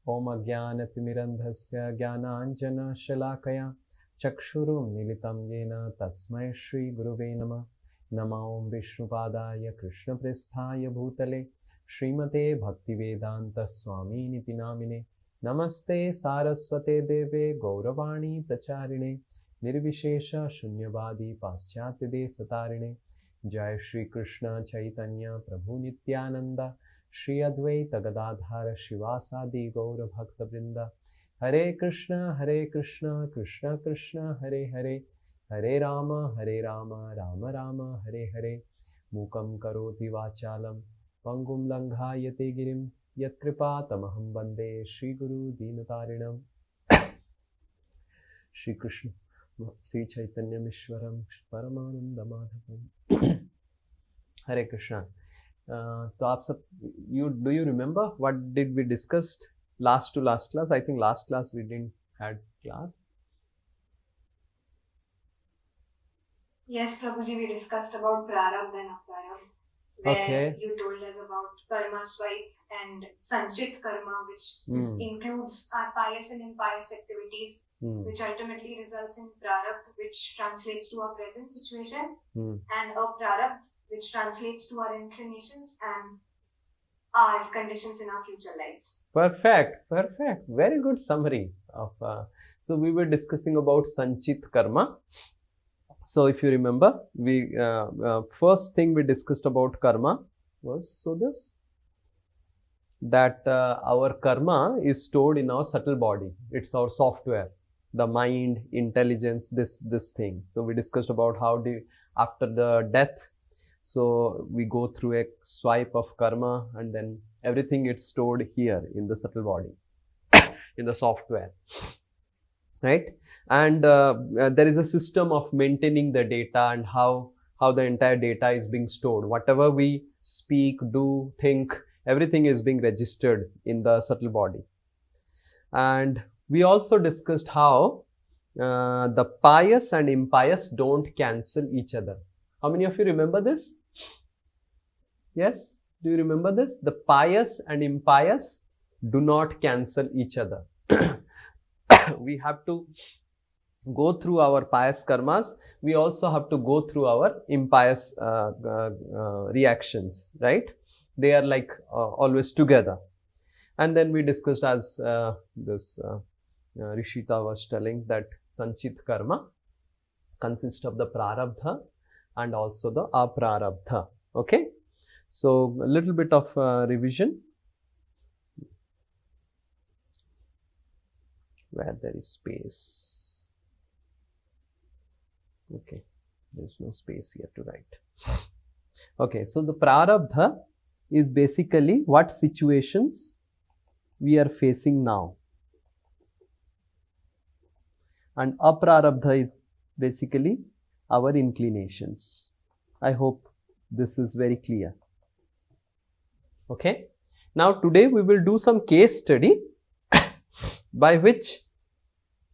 Om Ajnanatimirandhasya Jnananjana Shalakaya Chakshurum Militam Yena Tasmai Shri Guruve Namah. Nama Om Vishnupadaya Krishna Pristhaya Bhutale Srimate Bhaktivedanta Swami Niti Namine. Namaste Saraswate Deve Gauravani Pracharine Nirvishesha Shunyavadi Paschatya Desatarine. Jai Shri Krishna Chaitanya Prabhu Nityananda Shri Advaita Gadadhara Shivasadi Gaura Bhakta Vrinda. Hare Krishna Krishna Krishna Hare Hare Hare Rama Rama Rama Hare Hare. Mukam karoti vachalam Pangum langhayate girim Yat kripa tamaham bande Shri Guru Dinatarinam. Shri Krishna Sri Chaitanya Mishwaram Paramananda Madhavam. Hare Krishna. तो आप सब do you remember what did we discussed last to last class? I think last class we didn't had class. Yes, Prabhuji, we discussed about Prarabdha and Aprarabdha, where you told us about karma swipe and sanchit karma, which includes our pious and impious activities, which ultimately results in Prarabdha, which translates to our present situation, and Aprarabdha, which translates to our inclinations and our conditions in our future lives. Perfect. Very good summary of. So we were discussing about sanchit karma. So if you remember, we first thing we discussed about karma was that our karma is stored in our subtle body. It's our software, the mind, intelligence, this thing. So we discussed about how after the death, so we go through a swipe of karma and then everything is stored here in the subtle body, in the software. Right? And there is a system of maintaining the data and how the entire data is being stored. Whatever we speak, do, think, everything is being registered in the subtle body. And we also discussed how the pious and impious don't cancel each other. How many of you remember this? Yes? Do you remember this? The pious and impious do not cancel each other. We have to go through our pious karmas. We also have to go through our impious reactions, right? They are like always together. And then we discussed, as Rishita was telling, that sanchit karma consists of the prarabdha and also the aprarabdha. Okay? So a little bit of revision. Where there is space. Okay, there's no space here to write. Okay, so the prarabdha is basically what situations we are facing now. And aprarabdha is basically our inclinations. I hope this is very clear. Okay, now today we will do some case study by which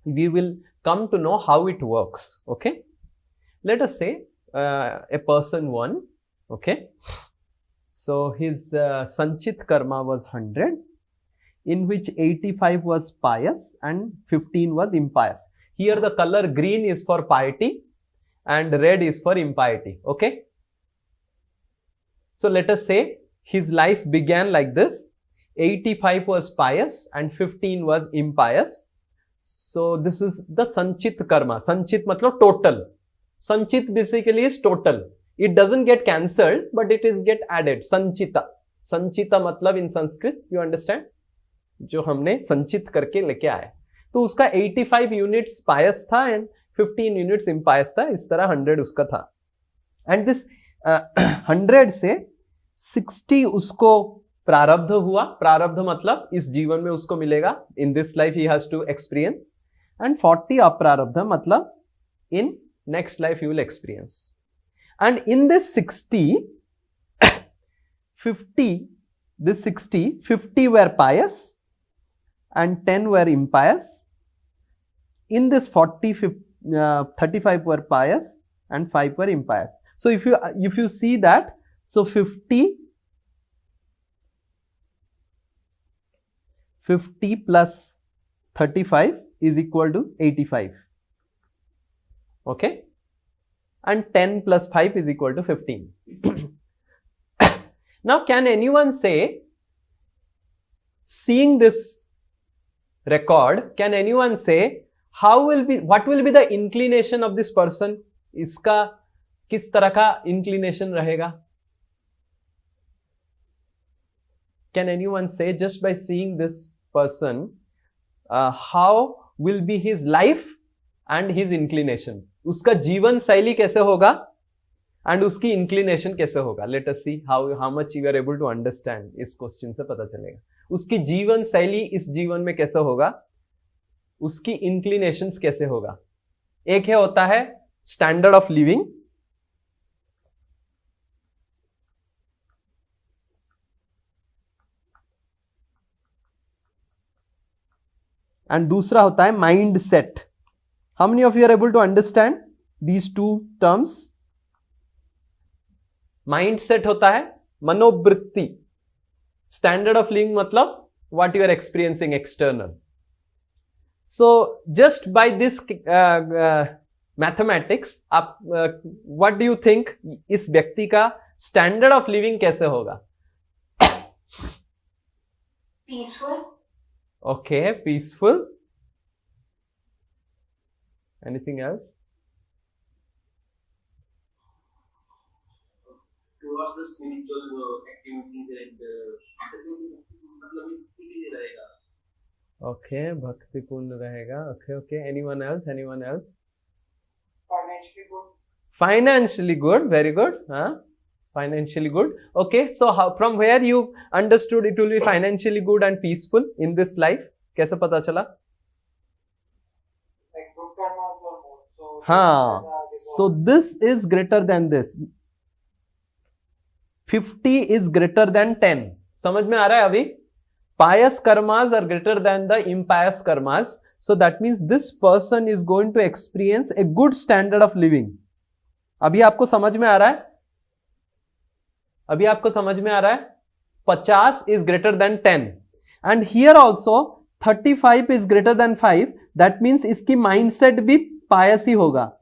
we will come to know how it works. Okay, let us say a person 1. Okay, so his sanchit karma was 100, in which 85 was pious and 15 was impious. Here the color green is for piety and red is for impiety. Okay, so let us say his life began like this. 85 was pious and 15 was impious. So this is the sanchit karma. Sanchit matlab total. Sanchit basically is total. It doesn't get cancelled, but it is get added. Sanchita. Sanchita matlab in Sanskrit, you understand? जो हमने संचित करके लेके आए, तो उसका 85 units पायस था and 15 units इम्पायस था. इस तरह 100 उसका था. एंड दिस 100 से 60 उसको प्रारब्ध हुआ. प्रारब्ध मतलब इस जीवन में उसको मिलेगा. In this life he has to experience. And 40 अप्रारब्ध मतलब in next life you will experience. And in this 60, 50 were pious and 10 were impious. In this 40, 35 were pious and 5 were impious. So if you see that, so 50 50 plus 35 is equal to 85. Okay, and 10 plus 5 is equal to 15. Now, can anyone say, seeing this record, can anyone say what will be the inclination of this person? इसका किस तरह का inclination रहेगा? Can anyone say, just by seeing this person, how will be his life and his inclination? उसका जीवन शैली कैसे होगा and उसकी inclination कैसे होगा? Let us see how much you are able to understand. इस question से पता चलेगा उसकी जीवन शैली इस जीवन में कैसे होगा, उसकी inclinations कैसे होगा. एक है होता है standard of living, and दूसरा होता है mindset. How many of you are able to understand these two terms? Mindset होता है मनोवृत्ति. Standard of living मतलब what you are experiencing external. So just by this mathematics, आप what do you think इस व्यक्ति का standard of living कैसे होगा? Peaceful. Okay, peaceful. Anything else? Towards the spiritual activities and Okay, भक्तिपूर्ण रहेगा. Okay. Anyone else? Financially good. Financially good. Very good. Financially good. Okay. So from where you understood it will be financially good and peaceful in this life? कैसे पता चला? Like good karmas or more. So, हाँ. So this is greater than this. 50 is greater than 10. समझ में आ रहा है अभी? Pious karmas are greater than the impious karmas. So that means this person is going to experience a good standard of living. अभी आपको समझ में आ रहा है? 50 is greater than 10. And here also 35 is greater than 5. That means इसकी mindset भी pious ही होगा.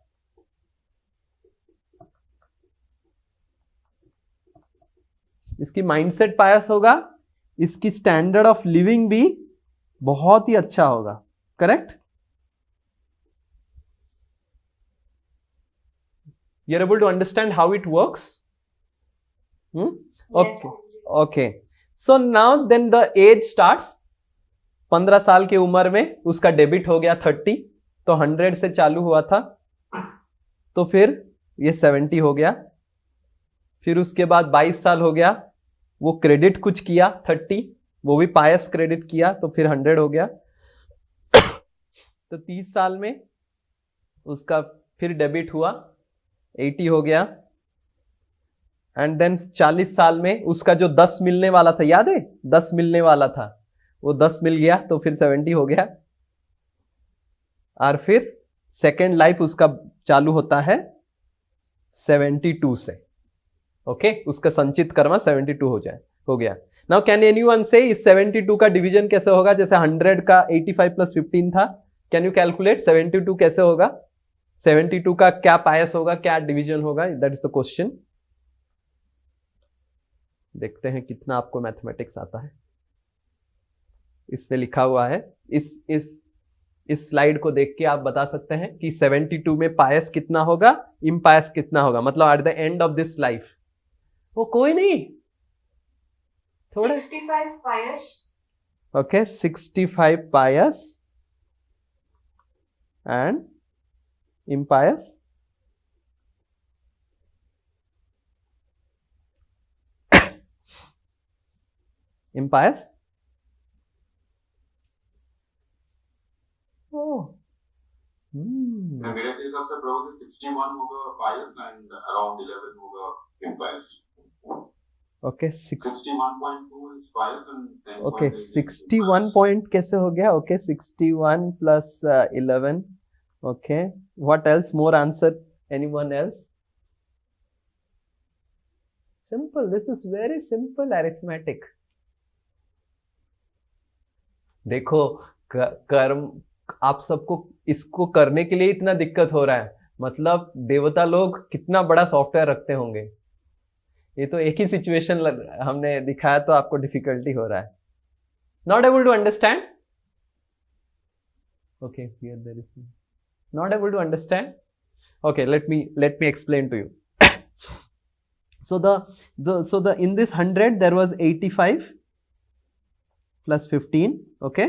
इसकी mindset pious होगा, इसकी standard of living भी बहुत ही अच्छा होगा. Correct? You are able to understand how it works? Okay. Yes. Okay. So now then the age starts. 15 साल की उम्र में उसका डेबिट हो गया 30, तो 100 से चालू हुआ था, तो फिर ये 70 हो गया. फिर उसके बाद 22 साल हो गया, वो क्रेडिट कुछ किया 30, वो भी पायस क्रेडिट किया, तो फिर 100 हो गया. तो 30 साल में उसका फिर डेबिट हुआ 80 हो गया. एंड देन 40 साल में उसका जो 10 मिलने वाला था, याद है 10 मिलने वाला था, वो 10 मिल गया, तो फिर 70 हो गया. और फिर सेकेंड लाइफ उसका चालू होता है 72 से. ओके, उसका संचित कर्मा 72 हो गया. नाउ कैन एनीवन से इस 72 का डिवीजन कैसे होगा? जैसे 100 का 85 प्लस 15 था, कैन यू कैलकुलेट 72 कैसे होगा? 72 का क्या पायस होगा, क्या डिवीजन होगा? That is the question. देखते हैं कितना आपको मैथमेटिक्स आता है. इसमें लिखा हुआ है, इस स्लाइड को देख के आप बता सकते हैं कि 72 में पायस कितना होगा, इम्पायस कितना होगा, मतलब at the end of this life. वो कोई नहीं, थोड़ा 65 pious. Okay, 65 pious and impious. Impious. मेरे हिसाब से probably 61 होगा pious and around 11 होगा impious. Okay, 61.2 is pious and 10.8 okay, is 61 impious. Point कैसे हो गया? Okay, 61 plus 11. Okay, what else? More answer? Anyone else? Simple, this is very simple arithmetic. देखो कर्म, आप सबको इसको करने के लिए इतना दिक्कत हो रहा है, मतलब देवता लोग कितना बड़ा सॉफ्टवेयर रखते होंगे। ये तो एक ही सिचुएशन हमने दिखाया तो आपको डिफिकल्टी हो रहा है। Not able to understand? Okay, here there is not able to understand? Okay, let me explain to you. So the in this 100 there was 85 plus 15, okay,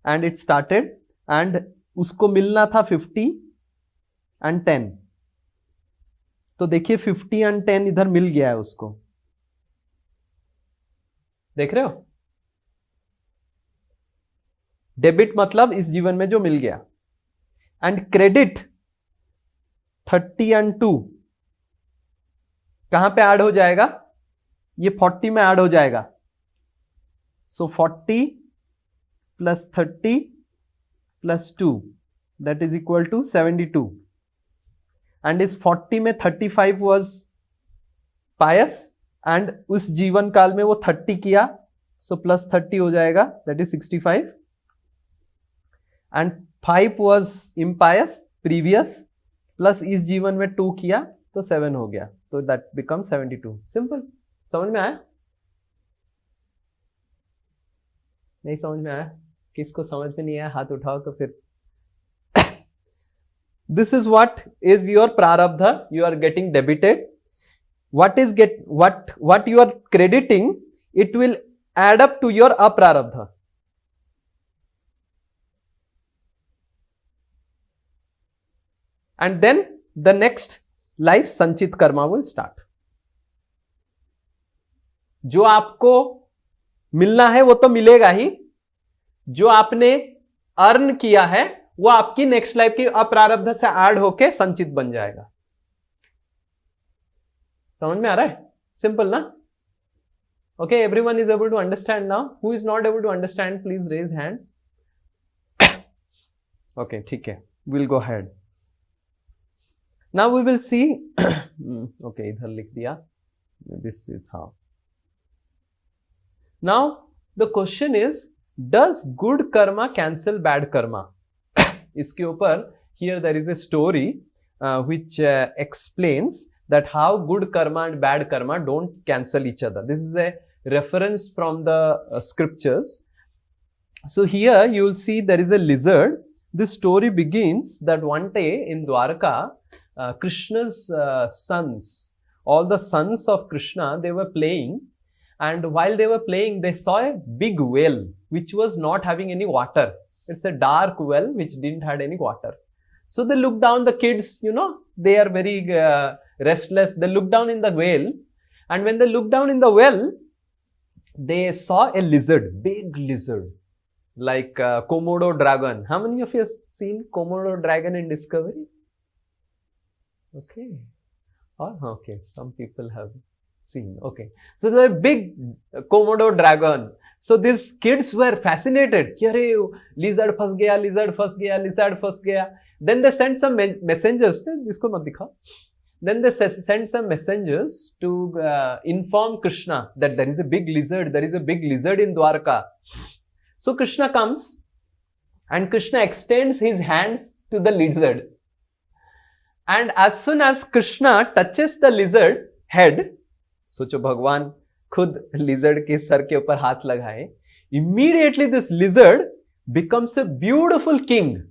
and it started and उसको मिलना था 50 and 10, तो देखिए 50 and 10 इधर मिल गया है उसको, देख रहे हो? डेबिट मतलब इस जीवन में जो मिल गया, एंड क्रेडिट 30 and 2 कहां पे ऐड हो जाएगा? ये 40 में ऐड हो जाएगा। सो 40 plus 30 plus 2 that is equal to 72, and इस 40 में 35 was pious and उस जीवन काल में वो 30 किया, so plus 30 हो जाएगा, that is 65, and 5 was impious previous, plus इस जीवन में 2 किया तो 7 हो गया, तो दैट बिकम 72। सिंपल, समझ में आया? नहीं समझ में आया? किसको समझ में नहीं आया हाथ उठाओ तो फिर। This is what is your prarabdha, you are getting debited. what you are crediting, it will add up to your aprarabdha. And then the next life संचित कर्मा will start. जो आपको मिलना है वो तो मिलेगा ही, जो आपने अर्न किया है वो आपकी नेक्स्ट लाइफ की अप्रारब्ध से ऐड होके संचित बन जाएगा। समझ में आ रहा है? सिंपल ना? Okay, everyone is able to understand now. Who is not able to understand, please raise hands. Okay, ठीक है, we'll go ahead. Now we will see. Okay, इधर लिख दिया. This is how. Now the question is, does good karma cancel bad karma? इसके ऊपर here there is a story which explains that how good karma and bad karma don't cancel each other. This is a reference from the scriptures. So here you will see there is a lizard. This story begins that one day in Dwarka, Krishna's sons, all the sons of Krishna, they were playing, and while they were playing they saw a big well which was not having any water. It's a dark well which didn't have any water. So they looked down, the kids, you know, they are very restless. They looked down in the well, and when they looked down in the well, they saw a lizard, big lizard, like Komodo dragon. How many of you have seen Komodo dragon in Discovery? Okay. Oh, okay. Some people have seen. Okay. So the big Komodo dragon. So these kids were fascinated. Yare, lizard फंस गया, lizard फंस गया, lizard फंस गया. Then they sent some messengers. इसको मत दिखा. Then they sent some messengers to inform Krishna that there is a big lizard. There is a big lizard in Dwarka. So Krishna comes, and Krishna extends his hands to the lizard. And as soon as Krishna touches the lizard head, सोचो भगवान खुद lizard के sir के ऊपर हाथ लगाए, immediately this lizard becomes a beautiful king.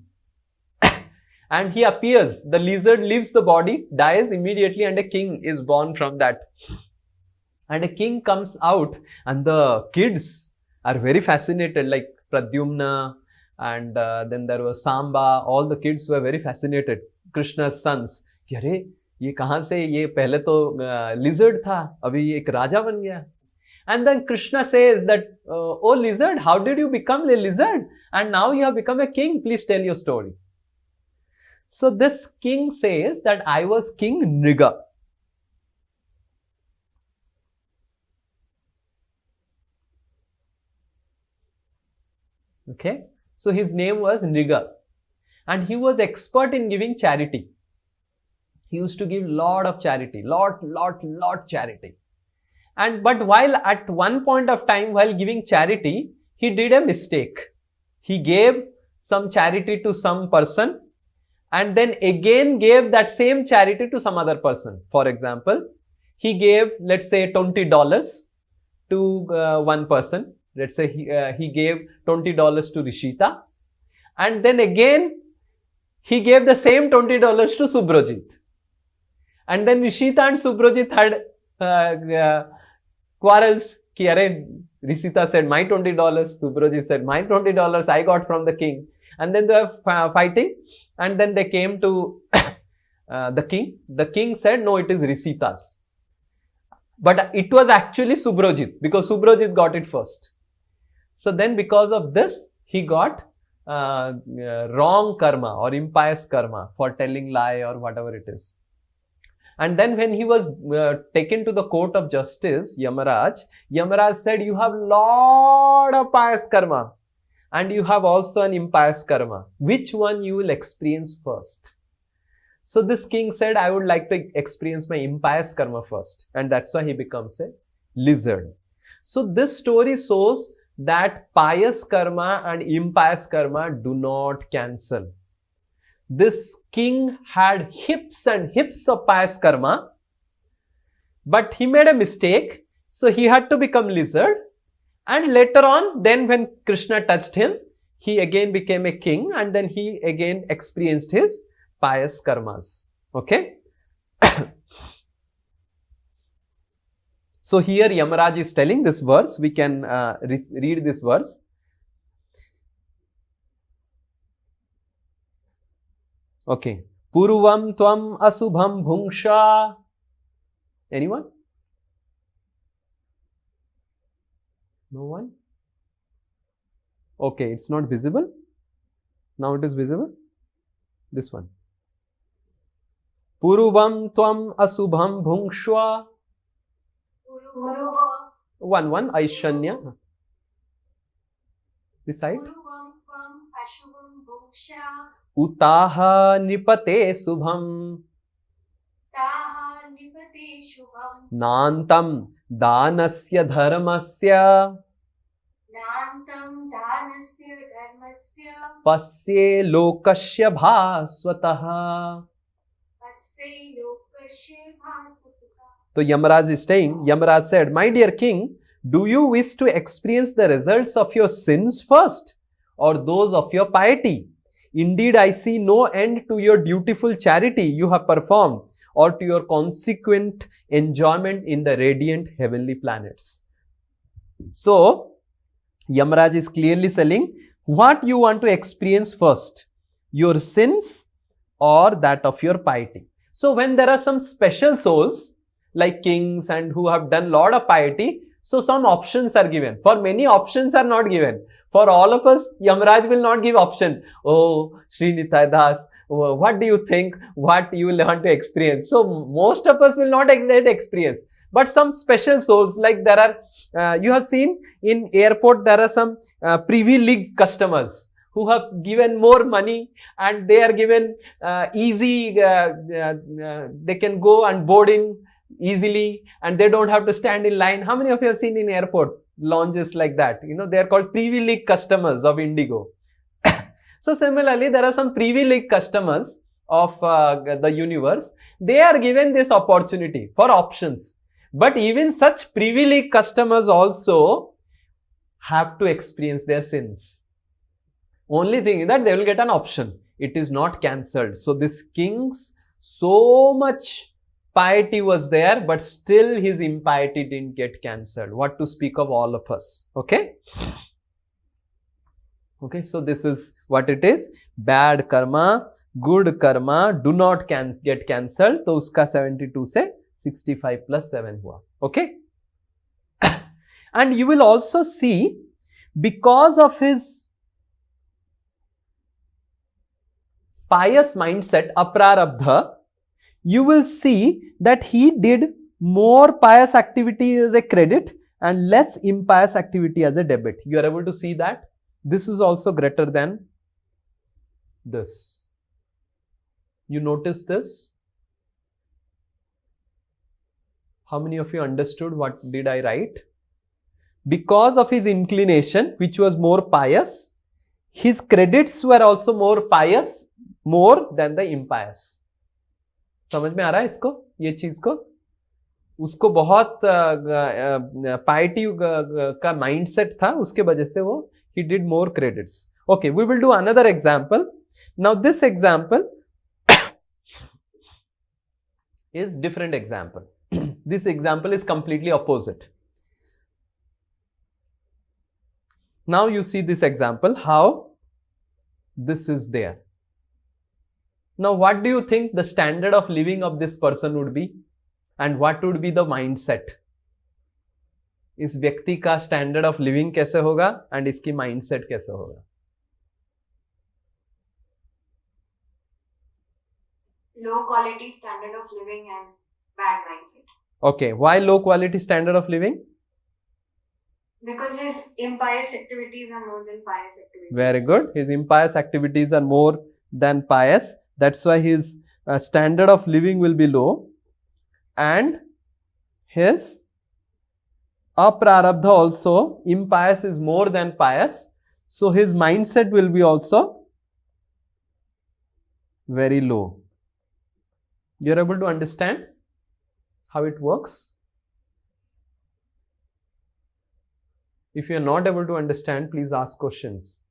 And he appears, the lizard leaves the body, dies immediately, and a king is born from that. And a king comes out, and the kids are very fascinated, like Pradyumna, and then there was Samba. All the kids were very fascinated. Krishna's sons. अरे ये कहाँ से, ये पहले तो lizard था, अभी ये एक राजा बन गया. And then Krishna says that, oh lizard, how did you become a lizard? And now you have become a king. Please tell your story. So this king says that I was King Nriga. Okay, so his name was Nriga, and he was expert in giving charity. He used to give lot of charity, lot charity. And but while at one point of time while giving charity, he did a mistake. he gave some charity to some person and then again gave that same charity to some other person. For example, he gave, let's say, $20 to one person. Let's say he gave $20 to Rishita, and then again he gave the same $20 to Subrojit. And then Rishita and Subrojit had quarrels. Rishita said my $20, Subrojit said my $20 I got from the king. And then they were fighting, and then they came to the king. The king said, no, it is Rishita's. But it was actually Subrojit, because Subrojit got it first. So then because of this, he got wrong karma or impious karma for telling lie or whatever it is. And then when he was taken to the court of justice, Yamaraj said, you have lot of pious karma and you have also an impious karma. Which one you will experience first? So this king said, I would like to experience my impious karma first. And that's why he becomes a lizard. So this story shows that pious karma and impious karma do not cancel. This king had heaps and heaps of pious karma, but he made a mistake, so he had to become lizard. And later on, then when Krishna touched him, he again became a king, and then he again experienced his pious karmas. Okay. So here Yamaraj is telling this verse. We can read this verse. Okay. Purvam tvam asubham bhungsha. Anyone? No one? Okay, it's not visible. Now it is visible. This one. Purvam tvam asubham bhungshva. One, Aishanya. This side. Utaha nipate subham. Nantam danasya dharmasya. Pasye lokasya bhasvataha. So Yamaraj is saying, Yamaraj said, my dear king, do you wish to experience the results of your sins first or those of your piety? Indeed, I see no end to your dutiful charity you have performed or to your consequent enjoyment in the radiant heavenly planets. So, Yamaraj is clearly telling what you want to experience first, your sins or that of your piety. So, when there are some special souls like kings and who have done lot of piety, so some options are given. For many, options are not given. For all of us, Yamaraj will not give option. Oh, Sri Nitai Das, what do you think? What you will want to experience? So most of us will not get experience. But some special souls, like there are, you have seen in airport, there are some Privy League customers who have given more money and they are given easy, they can go and board in easily and they don't have to stand in line. How many of you have seen in airport lounges like that? You know, they are called Privy League customers of Indigo. So similarly, there are some Privy League customers of the universe. They are given this opportunity for options. But even such Privy League customers also have to experience their sins. Only thing is that they will get an option. It is not cancelled. So this king's so much piety was there, but still his impiety didn't get cancelled. What to speak of all of us? Okay. Okay, so this is what it is. Bad karma, good karma do not get cancelled. So uska 72 se 65 plus 7 hua. Okay. And you will also see, because of his pious mindset, aprarabdha, you will see that he did more pious activity as a credit and less impious activity as a debit. You are able to see that this is also greater than this. You notice this? How many of you understood what did I write? Because of his inclination, which was more pious, his credits were also more pious, more than the impious. समझ में आ रहा है इसको, ये चीज को? उसको बहुत पाइटी का माइंडसेट था, उसके वजह से वो he did more credits. Okay, we will do another example. Now this example is different example. This example is completely opposite. Now you see this example, how this is there. Now what do you think the standard of living of this person would be, and what would be the mindset? इस व्यक्ति का standard of living कैसे होगा and इसकी mindset कैसे होगा? Low quality standard of living and bad mindset. Okay, why low quality standard of living? Because his impious activities are more than pious activities. Very good. His impious activities are more than pious. That's why his standard of living will be low, and his aprarabdha also, impious is more than pious, so his mindset will be also very low. You're able to understand how it works? If you are not able to understand, please ask questions.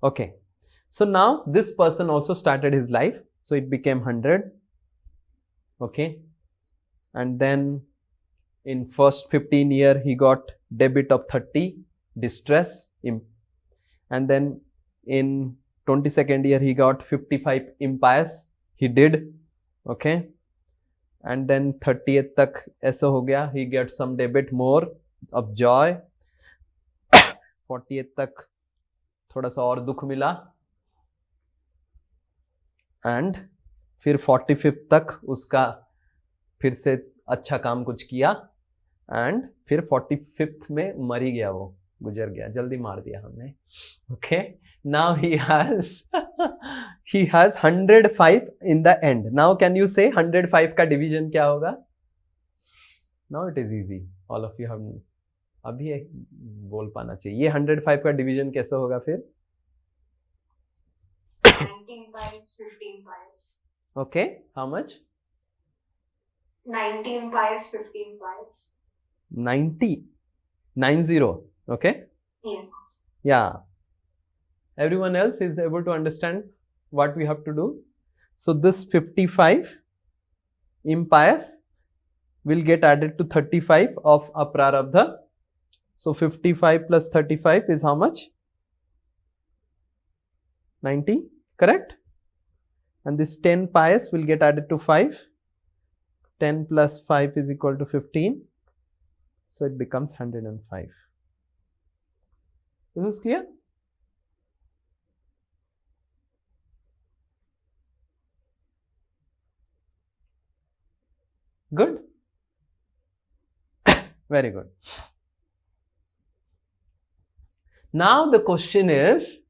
Okay, so now this person also started his life, so it became 100. Okay, and then in first 15 year he got debit of 30, distress, and then in 22nd year he got 55 impious, he did. Okay, and then 30th तक ऐसा हो गया, he gets some debit more of joy. 40th तक थोड़ा सा और दुख मिला, एंड फिर 45th तक उसका फिर से अच्छा काम कुछ किया, एंड फिर 45th में मर ही गया, वो गुजर गया, जल्दी मार दिया हमने. Okay, now he has 105 in the end. Now can you say 105 का डिवीजन क्या होगा? Now it is easy, all of you have, अभी बोल पाना चाहिए. ये 105 का डिवीजन कैसे होगा फिर? 19 pious, 15 pious. Okay, how much? 19 pious, 15 pious. 90. Okay, Yes. yeah. Everyone else is able to understand what we have to do. So this 55 impious will get added to 35 of aprarabdha. So 55 plus 35 is how much? 90, correct? And this 10 pious will get added to 5. 10 plus 5 is equal to 15. So it becomes 105. Is this clear? Good? Very good. Now the question is,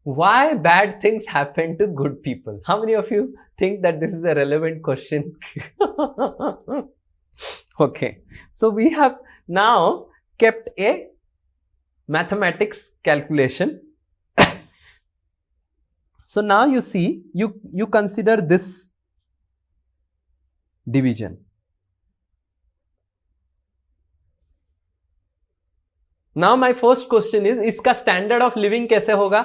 why bad things happen to good people? How many of you think that this is a relevant question? Okay, so we have now kept a mathematics calculation. So now you see, you consider this division. Now my first question is, इसका standard of living कैसे होगा?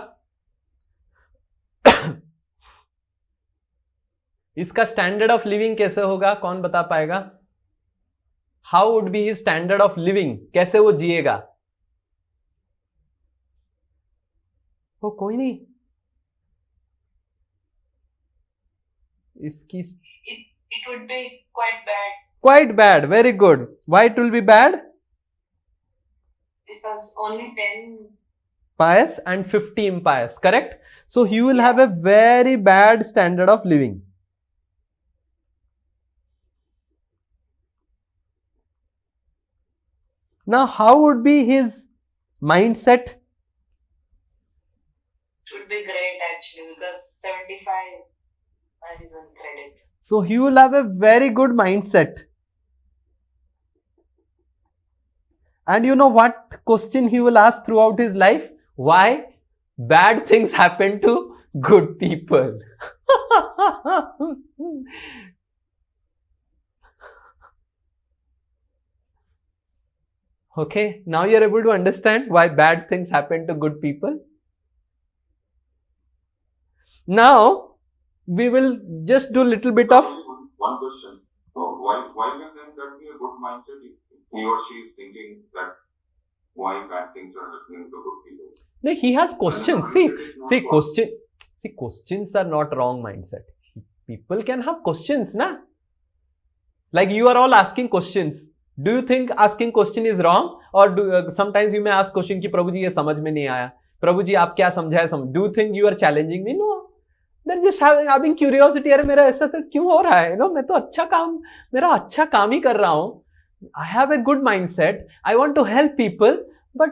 इसका standard of living कैसे होगा? कौन बता पाएगा? How would be his standard of living? कैसे वो जिएगा? वो कोई नहीं. इसकी It would be quite bad. Quite bad. Very good. Why it will be bad? Because only 10 Pious and 50 impious, correct? So he will have a very bad standard of living. Now how would be his mindset? should be great actually, because 75 is on credit. So he will have a very good mindset. And you know what question he will ask throughout his life? Why bad things happen to good people? Okay, now you're able to understand why bad things happen to good people. Now we will just do a little bit of one question. So why can then that be a good mindset if he or she is thinking that why bad things are happening to good people? no, he has questions. See, questions are not wrong mindset. People can have questions, na? Like you are all asking questions. Do you think asking question is wrong? Or sometimes you may ask question कि प्रभु जी ये समझ में नहीं आया. प्रभु जी आप क्या समझाए समझ. Do you think you are challenging me? No. They're just having curiosity. अरे मेरा ऐसा क्यों हो रहा है? मैं तो मेरा अच्छा काम ही कर रहा हूँ. I have a good mindset. I want to help people, but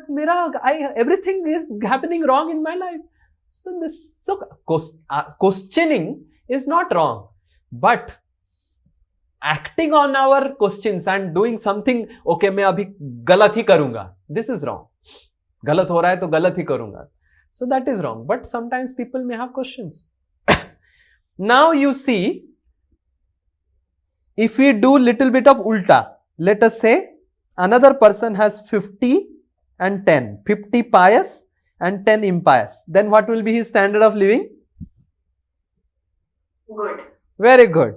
everything is happening wrong in my life. So questioning is not wrong, but acting on our questions and doing something, okay, मैं अभी गलत ही करूंगा. This is wrong. गलत हो रहा है तो गलत ही करूंगा. So that is wrong. But sometimes people may have questions. Now you see, if we do little bit of ulta, let us say another person has 50 and 10, 50 pious and 10 impious. Then what will be his standard of living? Good. Very good.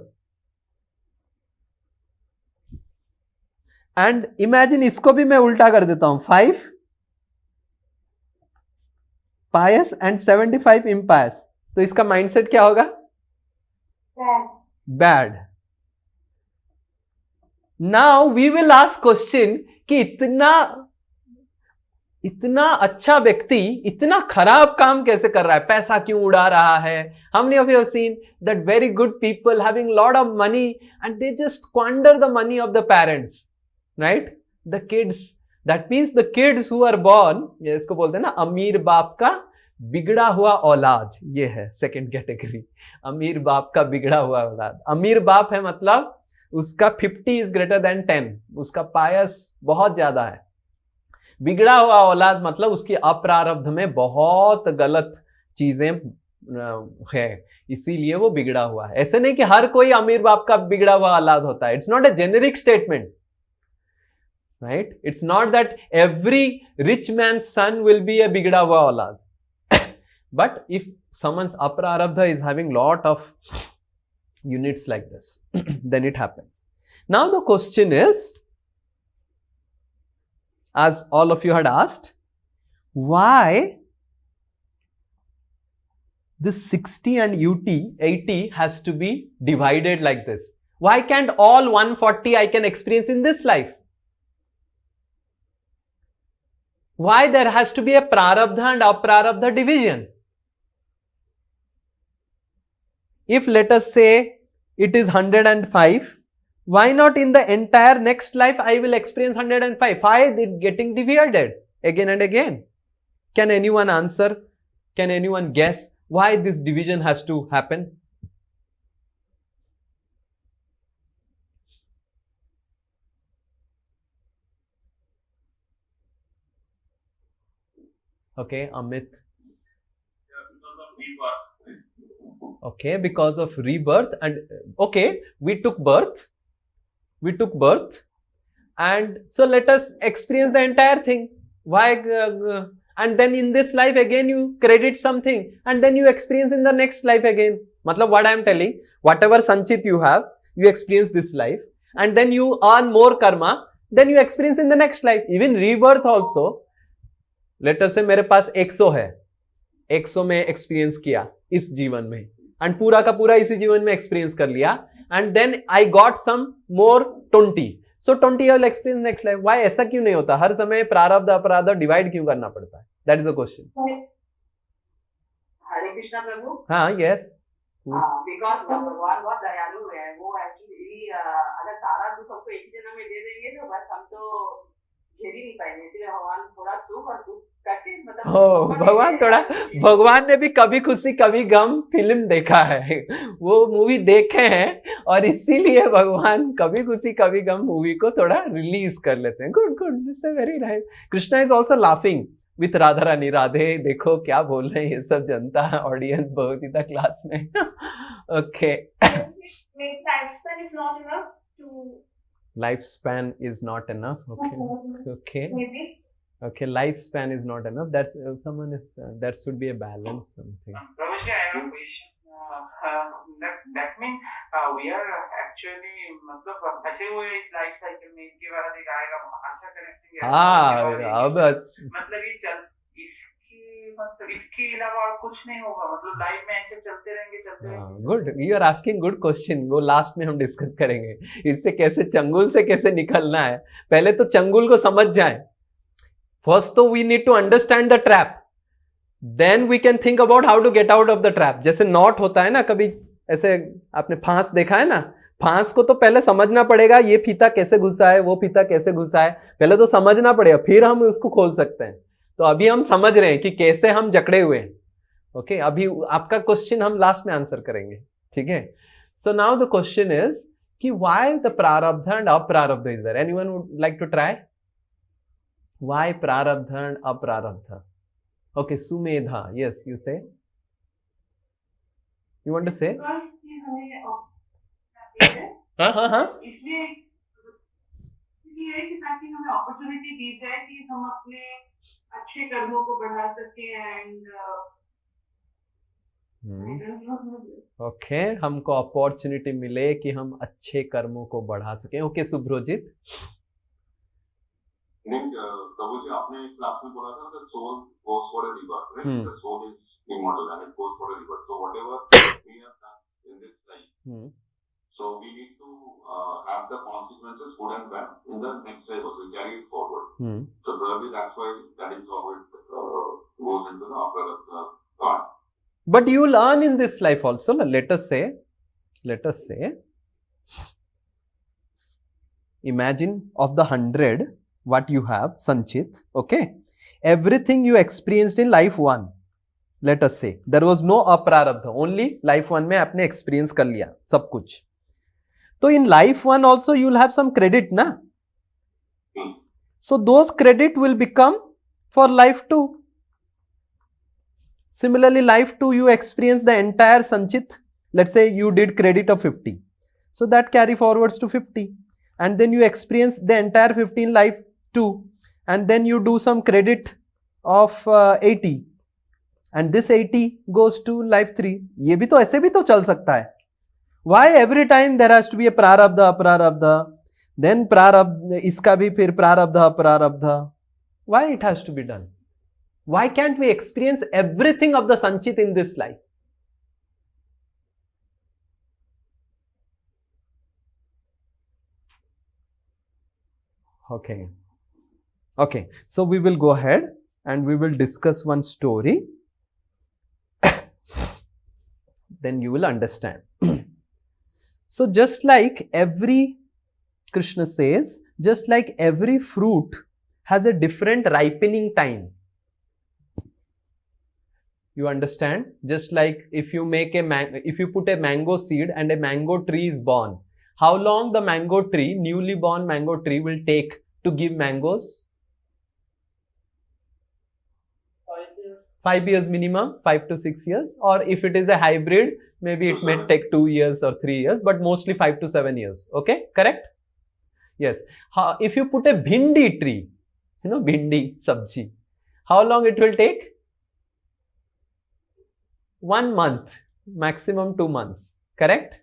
And imagine इसको भी मैं उल्टा कर देता हूं. 5 pious and 75 impious. तो इसका mindset क्या होगा? Bad. Now we will ask question कि इतना अच्छा व्यक्ति इतना खराब काम कैसे कर रहा है, पैसा क्यों उड़ा रहा है. How many of you have seen that very good people having lot of money and they just squander the money of the parents, right? The kids, that means the kids who are born, इसको बोलते हैं ना अमीर बाप का बिगड़ा हुआ औलाद. ये है सेकंड कैटेगरी, अमीर बाप का बिगड़ा हुआ औलाद. अमीर बाप है मतलब उसका 50 is greater than 10, उसका पायस बहुत ज्यादा है. बिगड़ा हुआ औलाद मतलब उसकी अप्रारब्ध में बहुत गलत चीजें है, इसीलिए वो बिगड़ा हुआ है. ऐसे नहीं कि हर कोई अमीर बाप का बिगड़ा हुआ औलाद होता है. It's not a generic statement, right? It's not that every rich man's son will be a bigda hua aulad. But if someone's aprarabdha is having lot of units like this, then it happens. Now the question is, as all of you had asked, why this 60 and 80 has to be divided like this? Why can't all 140 I can experience in this life? Why there has to be a prarabdha and aprarabdha division? If let us say it is 105, why not in the entire next life I will experience 105? Why is it getting divided again and again? Can anyone answer? Can anyone guess why this division has to happen? Okay, Amit. Okay, because of rebirth. And okay, we took birth, and so let us experience the entire thing. Why? And then in this life again you credit something, and then you experience in the next life again. Matlab, what I am telling, whatever sanchit you have, you experience this life, and then you earn more karma, then you experience in the next life. Even rebirth also. Let us say मेरे पास 100 है, 100 में experience किया इस जीवन में, and पूरा का पूरा इसी जीवन में एक्सपीरियंस कर लिया, and then I got some more 20, so 20 I will experience next life. Why ऐसा क्यों नहीं होता? हर समय प्रारब्ध अपराध डिवाइड क्यों करना पड़ता है? That is the question. Hare Krishna Prabhu. हाँ, यस. बिकॉज भगवान बहुत दयालु है. वो एक्चुअली अगर सारा दुख हमको एक जन्म में दे देंगे तो बस हम तो झेल ही नहीं पाएंगे. इसलिए भगवान थोड़ा सुख और दुख हो भगवान थोड़ा, भगवान ने भी कभी खुशी कभी गम फिल्म देखा है, वो मूवी देखे हैं और इसीलिए भगवान कभी खुशी कभी गम मूवी को थोड़ा रिलीज कर लेते हैं. Good good, this is very nice. Krishna is also laughing with Radha Rani. Radhe देखो क्या बोल रहे हैं ये सब जनता ऑडियंस भगवद्गीता क्लास में. Okay. Maybe lifespan is not enough to. Lifespan is not enough. Okay. Maybe. Okay, lifespan is not enough. That's someone is that should be a balance something. Prabhuji, I have a question. That means we are actually मतलब फंसे हुए इस life cycle में, इनके बाद एक आएगा आशा करेंगे. हाँ अब मतलब ये चल इसकी मतलब इसके अलावा और कुछ नहीं होगा, मतलब लाइफ में ऐसे चलते रहेंगे. Good, you are asking good question. वो लास्ट में हम डिस्कस करेंगे इससे कैसे चंगुल से कैसे निकलना है. पहले तो चंगुल को समझ जाए. First, तो we need to understand the trap. Then we can think about how to get out of the trap. जैसे नॉट होता है ना, कभी ऐसे आपने फांस देखा है ना, फांस को तो पहले समझना पड़ेगा ये फीता कैसे घुसा है, वो फीता कैसे घुसा है, पहले तो समझना पड़ेगा, फिर हम उसको खोल सकते हैं. तो अभी हम समझ रहे हैं कि कैसे हम जकड़े हुए हैं. ओके, अभी आपका क्वेश्चन हम लास्ट में आंसर करेंगे. ठीक है. So now the question is कि why the prarabdha and aprarabdha is there. Anyone would like to try? Why prarabdha and aprarabdha? Okay, Sumedha, yes, you say. You want to say? हाँ. इसलिए कि ताकि हमें अपॉर्चुनिटी दी जाए कि हम अपने अच्छे कर्मों को बढ़ा सकें एंड ओके, हमको अपॉर्चुनिटी मिले कि हम अच्छे कर्मों को बढ़ा सकें. ओके, सुब्रोजित. प्रभु जी, आपने क्लास में बोला था the soul goes for a rebirth, right? The soul is immortal and it goes for a rebirth. So whatever we have done in this life, so we need to have the consequences, good and bad, in the next life also. We carry it forward. So probably that's why that is how it goes into the upper part. But you will earn in this life also. Let us say, imagine of the 100 what you have sanchit, okay, everything you experienced in life 1, let us say there was no aprarabdha, only life 1 में आपने experience कर लिया सब कुछ. तो in life 1 also you will have some credit ना, so those credit will become for life 2. Similarly, life 2 you experience the entire sanchit, let's say you did credit of 50, so that carry forwards to 50, and then you experience the entire 50 in life 2, and then you do some credit of 80, and this 80 goes to life 3. ये भी तो ऐसे भी तो चल सकता है. Why every time there has to be a prarabdha aprarabdha, then prarabdha, इसका भी फिर prarabdha aprarabdha? Why it has to be done? Why can't we experience everything of the sanchit in this life? Okay, so we will go ahead and we will discuss one story. Then you will understand. So just like every, Krishna says, just like every fruit has a different ripening time. You understand? Just like if you make if you put a mango seed and a mango tree is born, how long the mango tree, newly born mango tree, will take to give mangoes? 5 years minimum, 5 to 6 years. Or if it is a hybrid, maybe it may take 2 years or 3 years, but mostly 5 to 7 years. Okay, correct? Yes. If you put a bhindi tree, bhindi sabji, how long it will take? 1 month, maximum 2 months. Correct?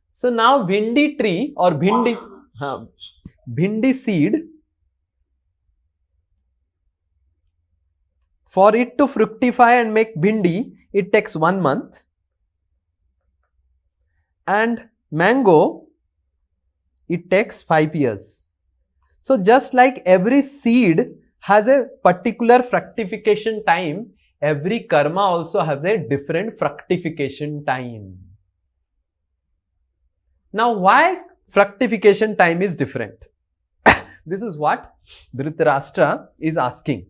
So now bhindi tree or bhindi seed, for it to fructify and make bhindi, it takes 1 month. And mango, it takes 5 years. So just like every seed has a particular fructification time, every karma also has a different fructification time. Now why fructification time is different? This is what Dhritarashtra is asking.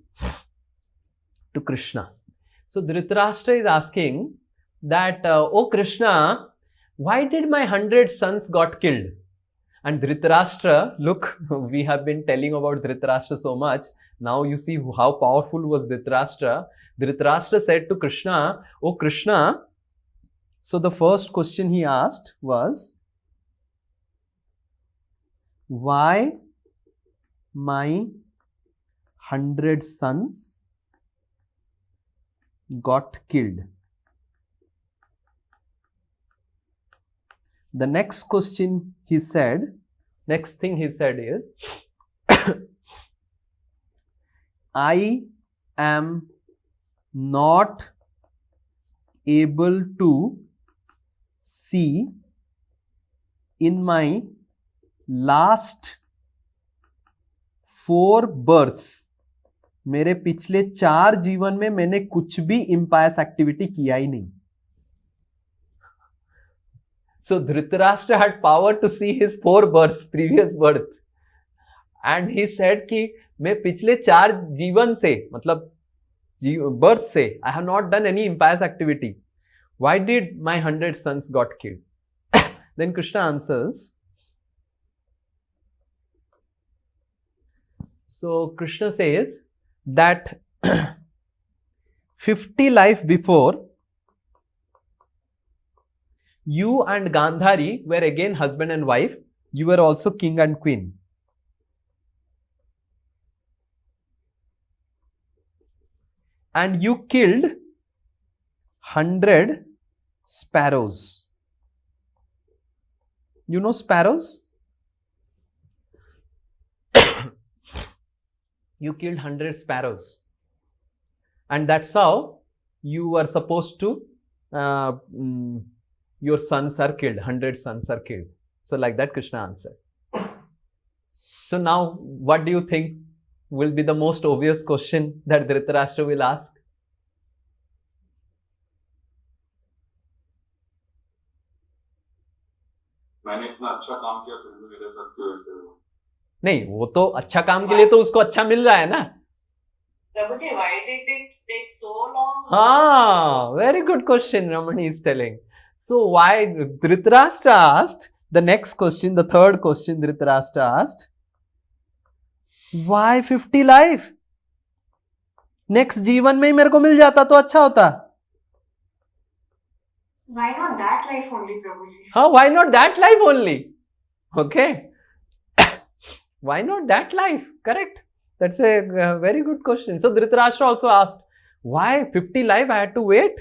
to Krishna. So Dhritarashtra is asking that, oh Krishna, why did my 100 sons got killed? And Dhritarashtra, look, we have been telling about Dhritarashtra so much. Now you see how powerful was Dhritarashtra. Dhritarashtra said to Krishna, oh Krishna, so the first question he asked was, why my 100 sons got killed? The next question he said, next thing he said is, I am not able to see in my last 4 births, मेरे पिछले 4 जीवन में मैंने कुछ भी इम्पायस activity किया ही नहीं. So Dhritarashtra had power to see his 4 births, previous birth, and he said कि मैं पिछले 4 जीवन से, मतलब birth से, I have not done any impious activity. Why did my 100 sons got killed? Then Krishna answers. So Krishna says that 50 life before, you and Gandhari were again husband and wife. You were also king and queen. And you killed 100 sparrows. You know sparrows? You killed 100 sparrows. And that's how you were supposed to, your sons are killed, 100 sons are killed. So like that Krishna answered. So now what do you think will be the most obvious question that Dhritarashtra will ask? मैंने इतना अच्छा काम किया फिर भी मेरे साथ क्यों ऐसे हुआ? नहीं, वो तो अच्छा काम के लिए तो उसको अच्छा मिल रहा है ना. Prabhuji, why did it take so long? Ah, very good question Ramani is telling. So why Dhritarashtra asked, the next question, the third question Dhritarashtra asked, why 50 life? Next जीवन में ही मेरे को मिल जाता तो अच्छा होता. Why not that life only, Prabhuji? Huh? Why not that life only? Okay. Why not that life? Correct. That's a very good question. So Dhritarashtra also asked, why 50 life I had to wait?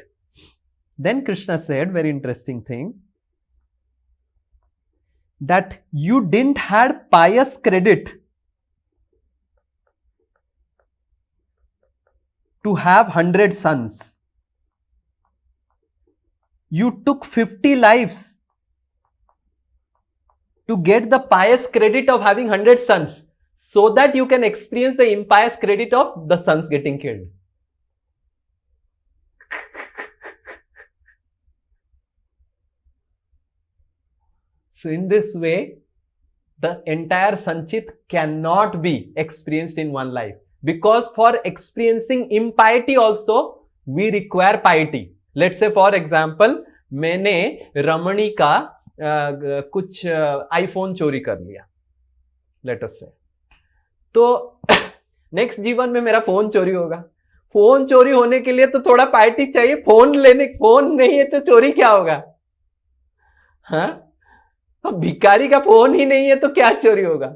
Then Krishna said, very interesting thing, that you didn't had pious credit to have 100 sons. You took 50 lives to get the pious credit of having 100 sons, so that you can experience the impious credit of the sons getting killed. So in this way, the entire Sanchit cannot be experienced in one life. Because for experiencing impiety also, we require piety. Let's say for example, मैंने रमणी का कुछ iPhone चोरी कर लिया, let us say. तो next जीवन में मेरा फोन चोरी होगा. फोन चोरी होने के लिए तो थोड़ा पार्टी चाहिए. फोन नहीं है तो चोरी क्या होगा? हाँ, तो भिखारी का फोन ही नहीं है तो क्या चोरी होगा?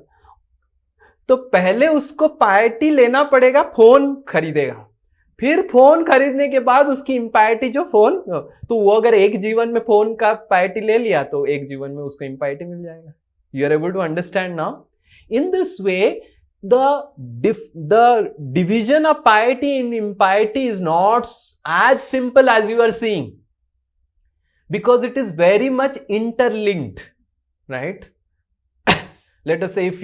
तो पहले उसको पार्टी लेना पड़ेगा, फोन खरीदेगा. फिर फोन खरीदने के बाद उसकी इम्पायरिटी जो फोन, तो वो अगर एक जीवन में फोन का पार्टी ले लिया तो एक जीवन में उसको इम्पायरिटी मिल जाएगा. You are able to understand now? In this way the division of piety in impiety is not as simple as you are seeing, because it is very much interlinked, right? Let us say if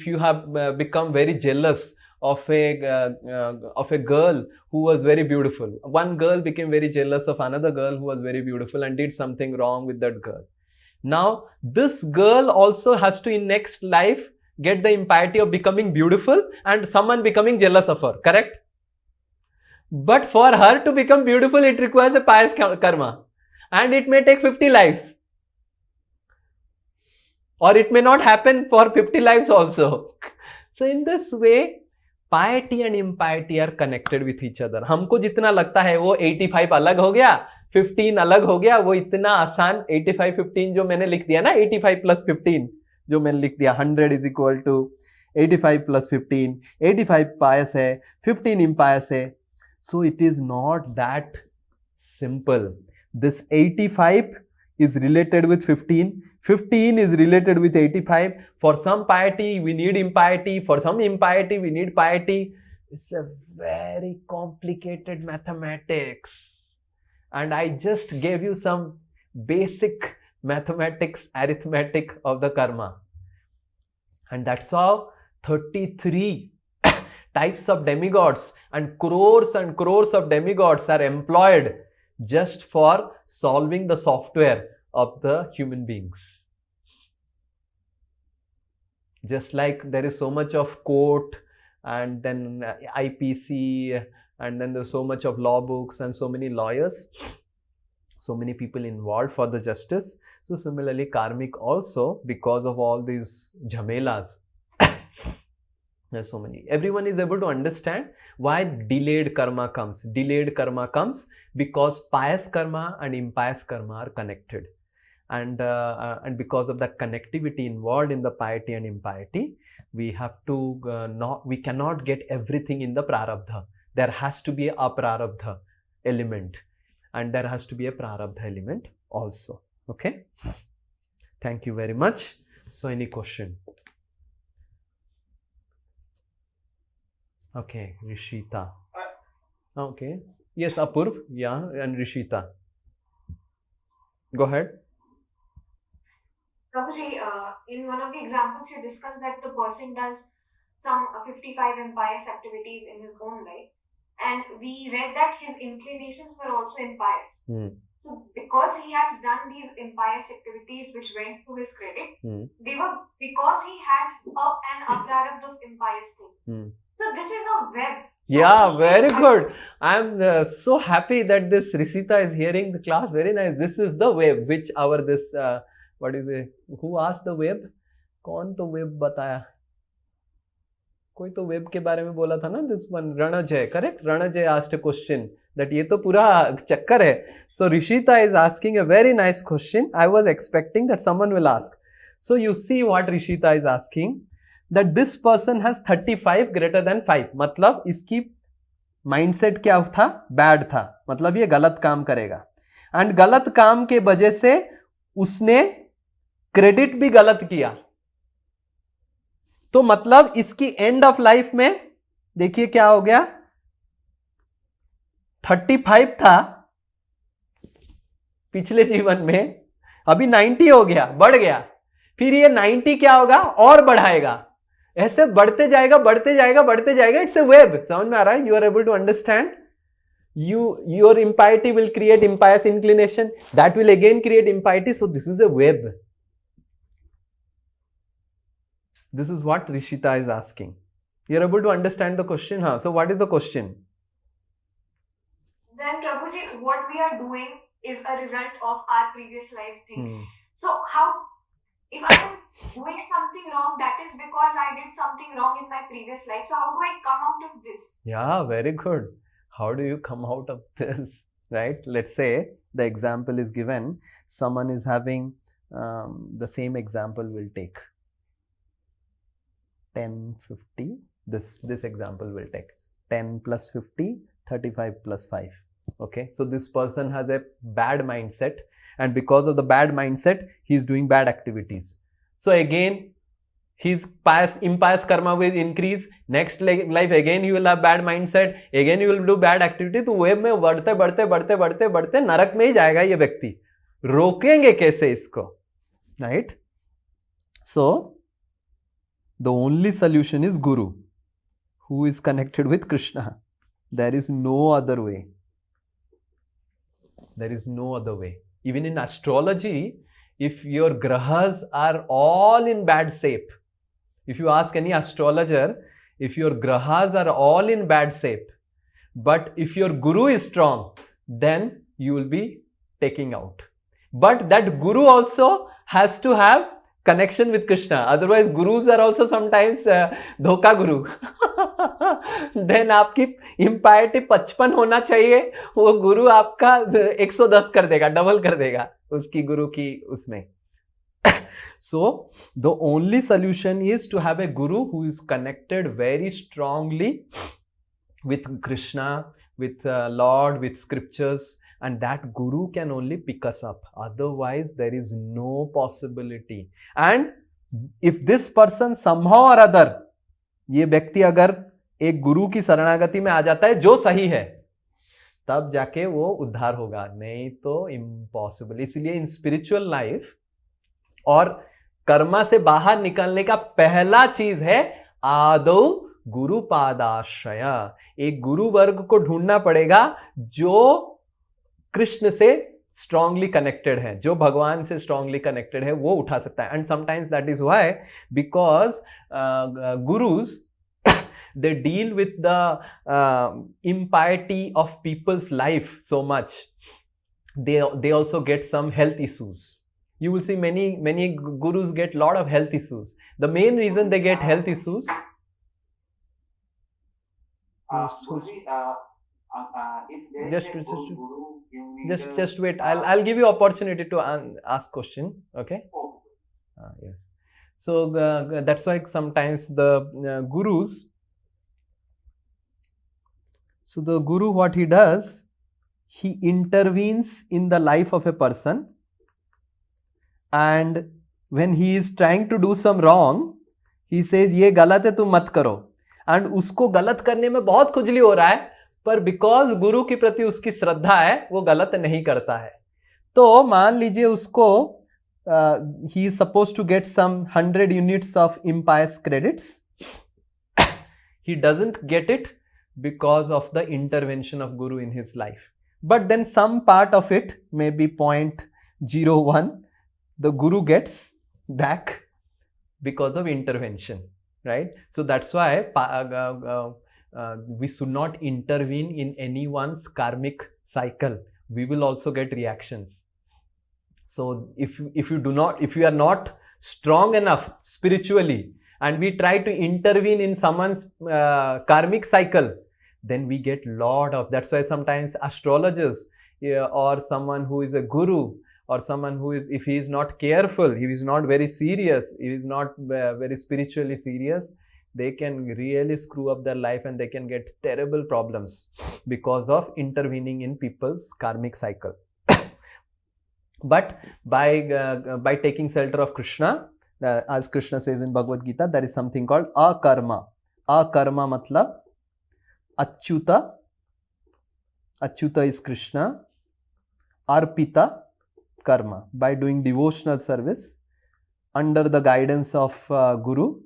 you have become very jealous of a girl who was very beautiful. One girl became very jealous of another girl who was very beautiful and did something wrong with that girl. Now this girl also has to in next life get the impiety of becoming beautiful and someone becoming jealous of her, correct? But for her to become beautiful, it requires a pious karma. And it may take 50 lives. Or it may not happen for 50 lives also. So in this way, piety and impiety are connected with each other. हमको जितना लगता है वो 85 अलग हो गया, 15 अलग हो गया, वो इतना आसान 85 15 जो मैंने लिख दिया ना, 85 plus 15 जो मैंने लिख दिया, 100 is equal to 85 plus 15, 85 pious है, 15 impious है. So it is not that simple. This 85 is related with 15, 15 is related with 85. For some piety we need impiety, for some impiety we need piety. It's a very complicated mathematics, and I just gave you some basic mathematics, arithmetic of the karma, and that's how 33 types of demigods and crores of demigods are employed just for solving the software of the human beings. Just like there is so much of court and then IPC, and then there's so much of law books and so many lawyers, so many people involved for the justice. So similarly karmic also, because of all these jhamelas, there's so many. Everyone is able to understand why delayed karma comes. Delayed karma comes because pious karma and impious karma are connected. And because of that connectivity involved in the piety and impiety, we have to we cannot get everything in the prarabdha. There has to be a prarabdha element, and there has to be a prarabdha element also. Okay. Thank you very much. So any question? Okay, Rishita. Okay. Yes, Apurv. Yeah, and Rishita. Go ahead. Prabhuji, in one of the examples, you discussed that the person does some 55 impious activities in his own life, and we read that his inclinations were also impious. So, because he has done these impious activities which went to his credit, they were because he had an aprarabdha of impious thing. So, this is a web. So yeah, very good. I'm so happy that this Risita is hearing the class. Very nice. This is the web which our this what is it? Who asked the web? कौन तो web बताया? कोई तो web के बारे में बोला था ना? This one Ranajay, correct? Ranajay asked a question that ये तो पूरा चक्कर है. So Rishita is asking a very nice question. I was expecting that someone will ask. So you see what Rishita is asking, that this person has 35 greater than 5. मतलब इसकी mindset क्या था? Bad था. मतलब ये गलत काम करेगा. And गलत काम के वजह से उसने क्रेडिट भी गलत किया. तो मतलब इसकी एंड ऑफ लाइफ में देखिए क्या हो गया, 35 था पिछले जीवन में, अभी 90 हो गया, बढ़ गया. फिर ये 90 क्या होगा, और बढ़ाएगा. ऐसे बढ़ते जाएगा बढ़ते जाएगा बढ़ते जाएगा. It's a web. समझ में आ रहा है? You are able to understand? Your impiety will create impious inclination, that will again create impiety. So this is a web. This is what Rishita is asking. You are able to understand the question, huh? So what is the question? Then Prabhuji, what we are doing is a result of our previous lives thing. So how, if I am doing something wrong, that is because I did something wrong in my previous life. So how do I come out of this? Yeah, very good. How do you come out of this, right? Let's say the example is given. Someone is having the same example we'll take. 10, 50. This example will take 10 plus 50, 35 plus 5. Okay. So this person has a bad mindset, and because of the bad mindset, he is doing bad activities. So again, his impious karma will increase. Next life again he will have bad mindset, again he will do bad activity. तो web में बढ़ते बढ़ते बढ़ते बढ़ते बढ़ते नरक में ही जाएगा ये व्यक्ति. रोकेंगे कैसे इसको, right? So the only solution is Guru, who is connected with Krishna. There is no other way. There is no other way. Even in astrology, if your grahas are all in bad shape, if you ask any astrologer, if your grahas are all in bad shape, But if your guru is strong, then you will be taking out. But that guru also has to have connection with Krishna. Otherwise, gurus are also sometimes dhoka guru. Then आपकी impiety 55 होना चाहिए, वो गुरु आपका 110 कर देगा, double कर देगा उसकी गुरु की उसमें. So the only solution is to have a guru who is connected very strongly with Krishna, with Lord, with scriptures, and that guru can only pick us up. Otherwise, there is no possibility. And if this person somehow or other, ये व्यक्ति अगर एक गुरु की शरणागति में आ जाता है जो सही है, तब जाके वो उद्धार होगा, नहीं तो इम्पॉसिबल. इसलिए इन स्पिरिचुअल लाइफ और कर्मा से बाहर निकलने का पहला चीज है आदौ गुरु पादाश्रय. एक गुरु वर्ग को ढूंढना पड़ेगा जो कृष्ण से स्ट्रांगली कनेक्टेड है, जो भगवान से स्ट्रांगली कनेक्टेड है, वो उठा सकता है. And sometimes that is why, because gurus they deal with the impiety of people's life so much. They also get some health issues. You will see many gurus get lot of health issues. The main reason they get health issues. Just wait. I'll give you opportunity to ask question. Okay. Yes. So that's why sometimes the gurus. So the guru, what he does, he intervenes in the life of a person, and when he is trying to do some wrong, he says ये गलत है तुम मत करो, and उसको गलत करने में बहुत खुजली हो रहा है, पर because गुरु के प्रति उसकी श्रद्धा है वो गलत नहीं करता है. तो मान लीजिए उसको he is supposed to get some 100 units of impious credits. He doesn't get it because of the intervention of guru in his life, but then some part of it, maybe 0.01, the guru gets back because of intervention, right? So that's why we should not intervene in anyone's karmic cycle. We will also get reactions. So if you are not strong enough spiritually and we try to intervene in someone's karmic cycle, then we get lot of. That's why sometimes astrologers or someone who is a guru or someone who is, if he is not careful, he is not very serious, he is not very spiritually serious, they can really screw up their life and they can get terrible problems because of intervening in people's karmic cycle. But by taking shelter of Krishna, as Krishna says in Bhagavad Gita, there is something called akarma. Akarma matlab Achyuta. Achyuta is Krishna. Arpita karma. By doing devotional service under the guidance of Guru,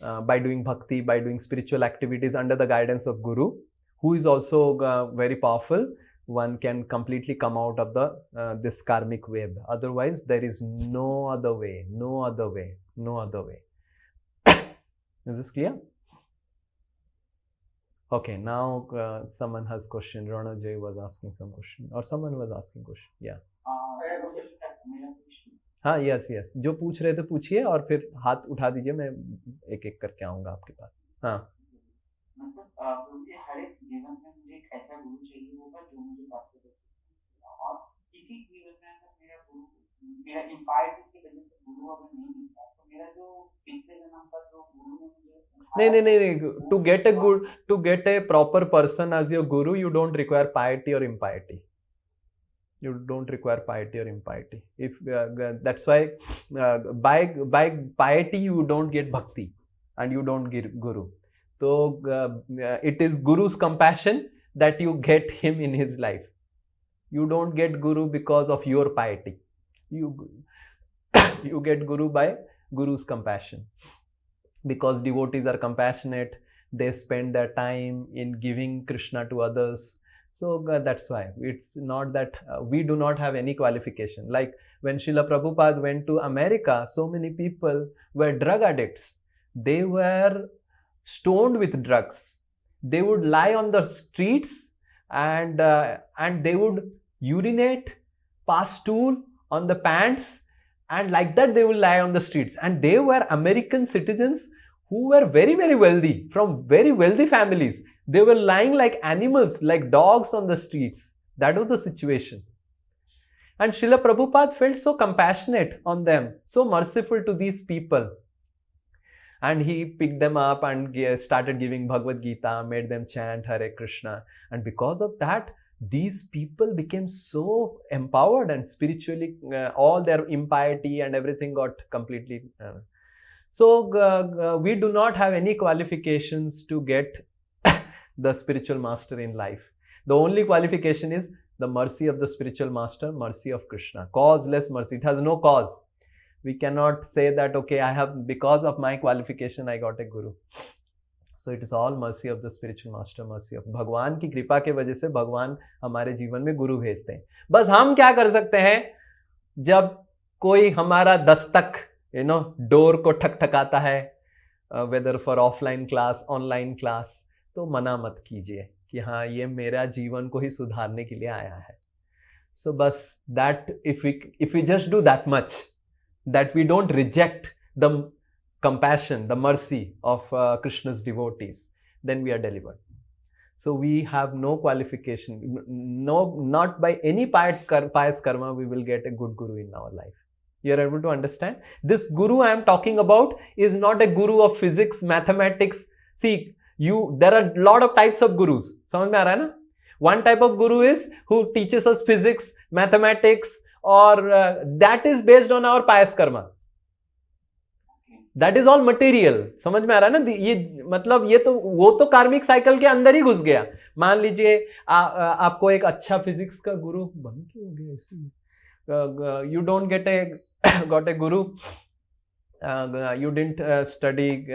by doing bhakti, by doing spiritual activities under the guidance of Guru, who is also very powerful, one can completely come out of the this karmic web. Otherwise, there is no other way, no other way, no other way. Is this clear? Okay, now someone has question. Rana Jay was asking some question, or someone was asking question. Yeah. हाँ, yes. जो पूछ रहे थे पूछिए और फिर हाथ उठा दीजिए, मैं एक एक करके आऊंगा आपके पास. हाँ. मतलब मुझे हर एक जीवन में मुझे एक ऐसा गुरु चाहिए होगा जो मुझे बातें बताए, और किसी जीवन में अगर मेरा इम्पायरिटी की वजह से गुरु अगर नहीं मिलता तो मेरा जो पिछले जन्म का जो गुरु ने मुझे नहीं. To get a proper person as your guru, you don't require piety or impiety. You don't require piety or impiety. If that's why by piety you don't get bhakti and you don't get guru. So it is Guru's compassion that you get him in his life. You don't get Guru because of your piety. You get Guru by Guru's compassion. Because devotees are compassionate, they spend their time in giving Krishna to others. So that's why. It's not that we do not have any qualification. Like when Srila Prabhupada went to America, so many people were drug addicts. They were stoned with drugs. they would lie on the streets and they would urinate, pass stool on the pants, and like that they will lie on the streets. And they were American citizens who were very, very wealthy, from very wealthy families. They were lying like animals, like dogs on the streets. That was the situation. And Srila Prabhupada felt so compassionate on them, so merciful to these people. And he picked them up and started giving Bhagavad Gita, made them chant Hare Krishna. And because of that, these people became so empowered, and spiritually all their impiety and everything got completely... So we do not have any qualifications to get the spiritual master in life. The only qualification is the mercy of the spiritual master, mercy of Krishna. Causeless mercy. It has no cause. We cannot say that, okay, I have, because of my qualification, I got a guru. So it is all mercy of the spiritual master, mercy of भगवान की कृपा के वजह से भगवान हमारे जीवन में गुरु भेजते हैं. बस हम क्या कर सकते हैं, जब कोई हमारा दस्तक डोर को ठकठकाता है, whether for offline class, online class, तो मना मत कीजिए कि हाँ ये मेरा जीवन को ही सुधारने के लिए आया है. सो बस that if we just do that much, that we don't reject the compassion, the mercy of Krishna's devotees, then we are delivered. So we have no qualification, not by any pious karma we will get a good guru in our life. You are able to understand? This guru I am talking about is not a guru of physics, mathematics. See, there are a lot of types of gurus. समझ में आ रहा है ना? One type of guru is who teaches us physics, mathematics, or that is based on our pious karma. That is all material. समझ में आ रहा है ना? ये मतलब ये तो वो तो कार्मिक साइकिल के अंदर ही घुस गया. मान लीजिए आपको एक अच्छा फिजिक्स का गुरु बन क्यों हो गया ऐसे? You don't get got a guru. You didn't study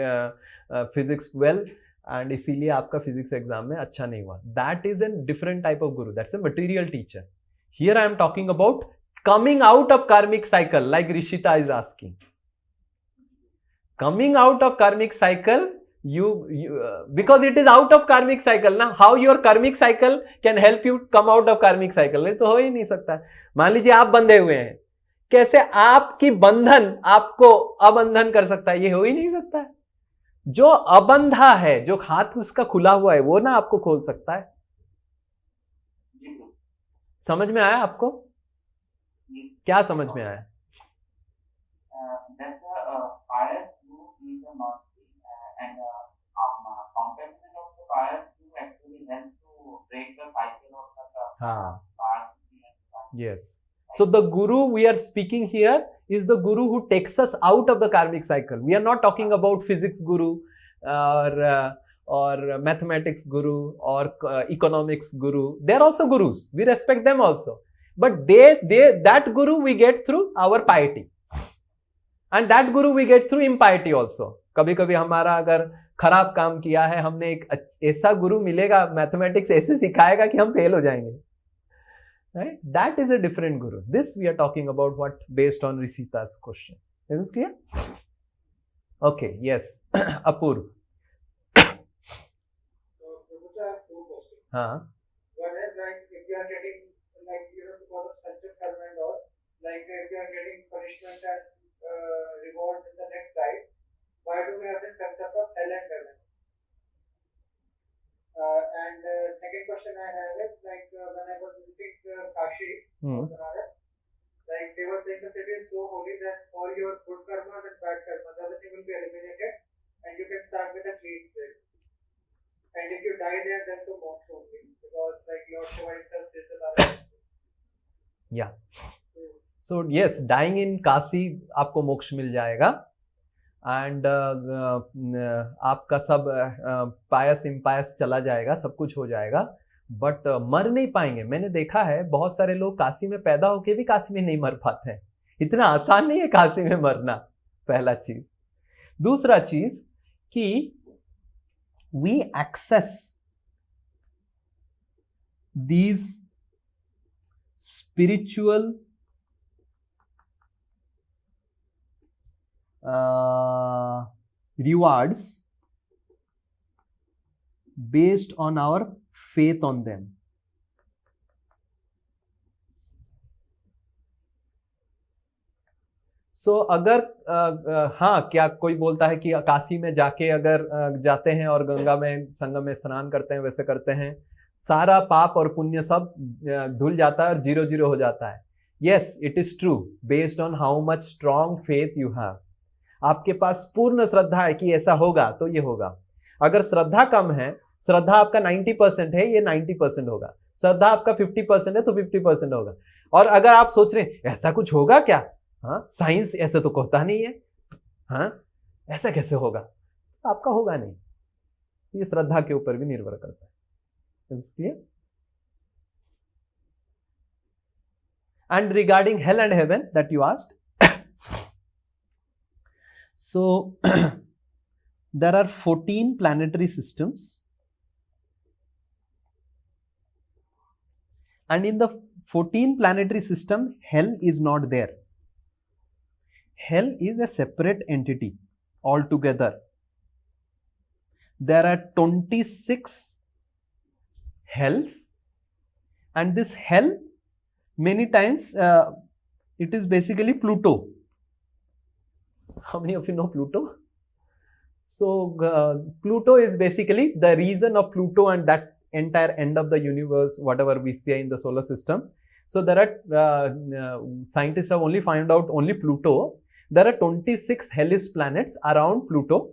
physics well, and इसीलिए आपका फिजिक्स एग्जाम में अच्छा नहीं हुआ. That is a different type of guru. That's a material teacher. Here I am talking about coming out of karmic cycle, like Rishita is asking. Coming out of karmic cycle, because it is out of karmic cycle now. How your karmic cycle can help you come out of karmic cycle? ये तो हो ही नहीं सकता. मान लीजिए आप बंधे हुए हैं, कैसे आपकी बंधन आपको अबंधन कर सकता है? ये हो ही नहीं सकता है. जो अबंधा है, जो हाथ उसका खुला हुआ है, वो ना आपको खोल सकता है. समझ में आया आपको? क्या समझ में आया? हाँ. Yes. So the guru we are speaking here is the guru who takes us out of the karmic cycle. We are not talking about physics guru or mathematics guru or economics guru. They are also gurus. We respect them also. But that guru we get through our piety. And that guru we get through impiety also. कभी कभी हमारा अगर खराब काम किया है, हमने एक ऐसा गुरु मिलेगा, मैथमेटिक्स ऐसे सिखाएगा कि हम फेल हो जाएंगे. Right? That is a different guru. This we are talking about what based on Rishita's question. Is this clear? Okay, yes. Apurv. So, I have two questions. One is like if you are getting because of Sanchit karma and all, like if you are getting punishment and rewards in the next life, why do we have this concept of hell and heaven? And second question I have is like when I was visiting Kashi, Banaras, like they were saying the city is so holy that all your good karmas and bad karmas, everything will be eliminated, and you can start with a clean slate. And if you die there, then to moksha only, because like Lord Shiva himself says that. Yeah. So yes, dying in Kashi आपको मोक्ष मिल जाएगा. And आपका सब पायस इम्पायस चला जाएगा, सब कुछ हो जाएगा, बट मर नहीं पाएंगे. मैंने देखा है बहुत सारे लोग काशी में पैदा होके भी काशी में नहीं मर पाते हैं. इतना आसान नहीं है काशी में मरना, पहला चीज. दूसरा चीज कि we access these spiritual rewards based on our faith on them. So अगर हाँ, क्या कोई बोलता है कि काशी में जाके अगर जाते हैं और गंगा में संगम में स्नान करते हैं, वैसे करते हैं, सारा पाप और पुण्य सब धुल जाता है और 0-0 हो जाता है. Yes, it is true based on how much strong faith you have. आपके पास पूर्ण श्रद्धा है कि ऐसा होगा तो ये होगा. अगर श्रद्धा कम है, श्रद्धा आपका 90% है, ये 90% होगा. श्रद्धा आपका 50% है तो 50% होगा. और अगर आप सोच रहे हैं ऐसा कुछ होगा क्या, हाँ साइंस ऐसे तो कहता नहीं है, हाँ ऐसा कैसे होगा, तो आपका होगा नहीं. ये श्रद्धा के ऊपर भी निर्भर करता है. इसलिए And regarding hell and heaven that you asked, so there are 14 planetary systems, and in the 14 planetary system, hell is not there. Hell is a separate entity altogether. There are 26 hells, and this hell, many times it is basically Pluto. how many of you know Pluto? So Pluto is basically the reason of Pluto and that entire end of the universe, whatever we see in the solar system. So there are scientists have only found out only Pluto. There are 26 hellish planets around Pluto.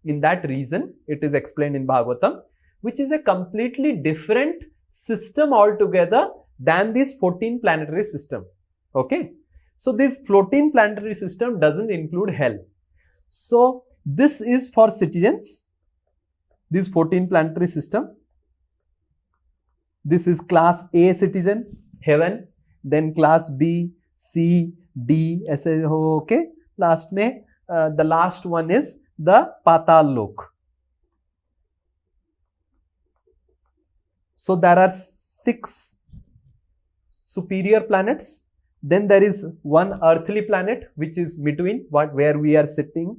In that region, it is explained in Bhagavatam, which is a completely different system altogether than this 14 planetary system. Okay, so this 14 planetary system doesn't include hell. So this is for citizens, this 14 planetary system. This is class A citizen, heaven, then class B, C, D, ऐसे हो. Okay, last में the last one is the Patal Lok. So there are 6 superior planets. Then there is one earthly planet which is between where we are sitting,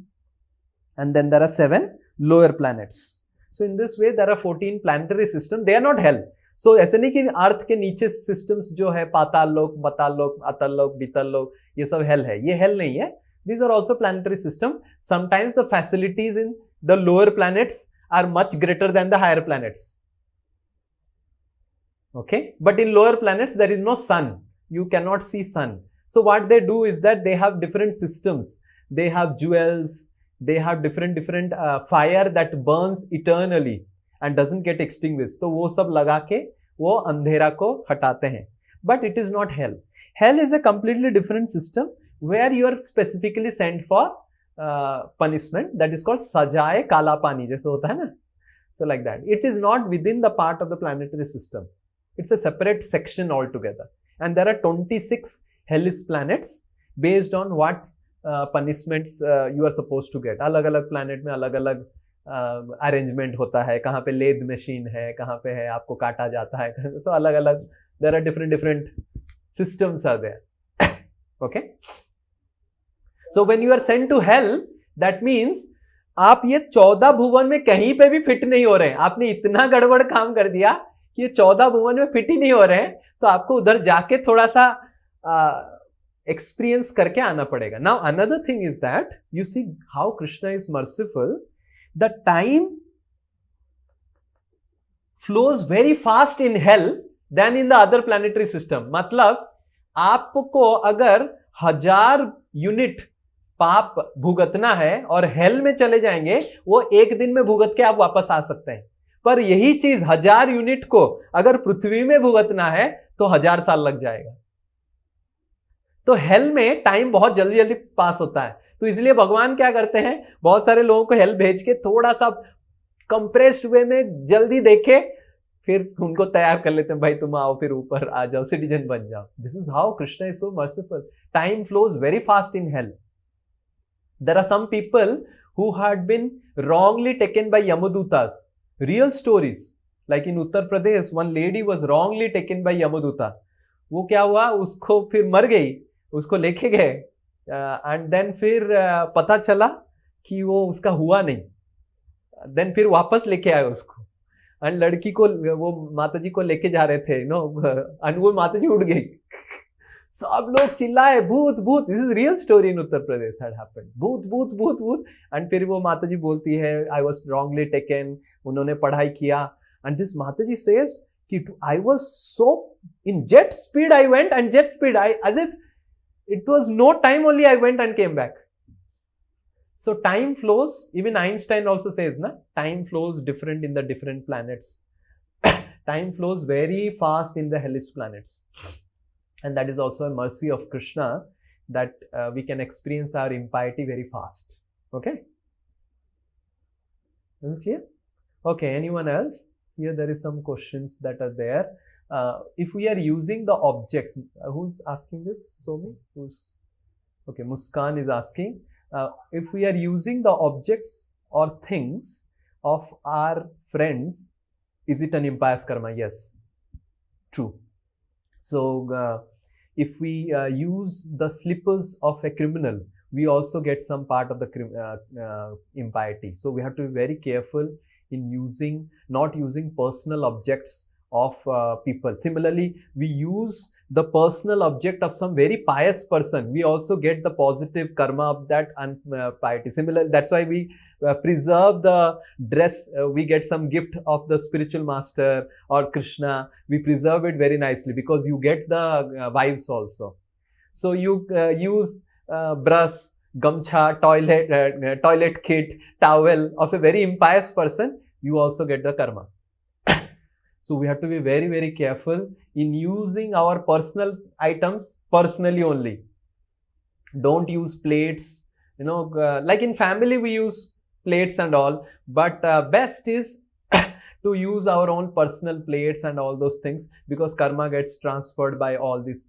and then there are 7 lower planets. So in this way there are 14 planetary systems. They are not hell. So ऐसे नहीं कि अर्थ के नीचे systems जो है पाताल लोक, बताल लोक, अतल लोक, बीतल लोक, ये सब hell है. ये hell नहीं है. These are also planetary system. Sometimes the facilities in the lower planets are much greater than the higher planets. Okay, but in lower planets there is no sun. You cannot see sun. So what they do is that they have different systems. They have jewels. They have different fire that burns eternally and doesn't get extinguished. तो वो सब लगा के वो अंधेरा को हटाते हैं. But it is not hell. Hell is a completely different system where you are specifically sent for punishment. That is called sajaye kala pani, जैसे होता है ना. So like that. It is not within the part of the planetary system. It's a separate section altogether. And there are 26 hellish planets based on what punishments you are supposed to get. अलग अलग planet में अलग अलग arrangement होता है. कहाँ पे lathe machine है, कहाँ पे है आपको काटा जाता है. So अलग अलग there are different systems are there. Okay. So when you are sent to hell, that means आप ये 14 भुवन में कहीं पे भी फिट नहीं हो रहे हैं. आपने इतना गड़बड़ काम कर दिया कि ये 14 भुवन में फिट ही नहीं हो रहे हैं, तो आपको उधर जाके थोड़ा सा एक्सपीरियंस करके आना पड़ेगा. Now another thing is that you see how Krishna is merciful. The time flows very fast in hell than in the other planetary system. मतलब आपको अगर 1000 यूनिट पाप भुगतना है और हेल में चले जाएंगे, वो एक दिन में भुगत के आप वापस आ सकते हैं. पर यही चीज 1000 यूनिट को अगर पृथ्वी में भुगतना है तो 1000 साल लग जाएगा. तो हेल में टाइम बहुत जल्दी जल्दी पास होता है. तो इसलिए भगवान क्या करते हैं, बहुत सारे लोगों को हेल भेज के थोड़ा सा कंप्रेस्ड वे में जल्दी देखे, फिर उनको तैयार कर लेते हैं, भाई तुम आओ, फिर ऊपर आ जाओ, सिटीजन बन जाओ. This is how Krishna is so merciful. Time flows very fast in hell. There are some people who had been wrongly taken by Yamadutas. Real stories. Like in Uttar Pradesh, one lady was wrongly taken by Yamaduta. वो क्या हुआ, उसको फिर मर गई, उसको लेके गए, एंड देन फिर पता चला कि वो उसका हुआ नहीं. देन फिर वापस लेके आए उसको, एंड लड़की को वो माताजी को लेके जा रहे थे नो, एंड वो माताजी उड़ गई. सब लोग चिल्लाए भूत भूत. This is real story in Uttar Pradesh had happened. भूत भूत भूत भूत. एंड फिर वो माताजी बोलती है आई वाज रॉन्गली टेकन. उन्होंने पढ़ाई किया. एंड दिस माताजी सेज कि I was so in jet speed I went, and jet speed I as if it was no time, only I went and came back. So time flows, even Einstein also says na, time flows different in the different planets. Time flows very fast in the hellish planets, and that is also a mercy of Krishna that we can experience our impiety very fast. Okay, is it clear? Okay, anyone else? Here there is some questions that are there. If we are using the objects, who's asking this? Somi? Who's? Okay, Muskan is asking. If we are using the objects or things of our friends, is it an impious karma? Yes, true. So, if we use the slippers of a criminal, we also get some part of the impiety. So, we have to be very careful in not using personal objects of people. Similarly, we use the personal object of some very pious person, we also get the positive karma of that piety. Similarly, that's why we preserve the dress, we get some gift of the spiritual master or Krishna, we preserve it very nicely because you get the vibes also. So you use brush, gamcha, toilet kit, towel of a very impious person, you also get the karma. So we have to be very, very careful in using our personal items personally only. Don't use plates, like in family we use plates and all, but best is to use our own personal plates and all those things, because karma gets transferred by all these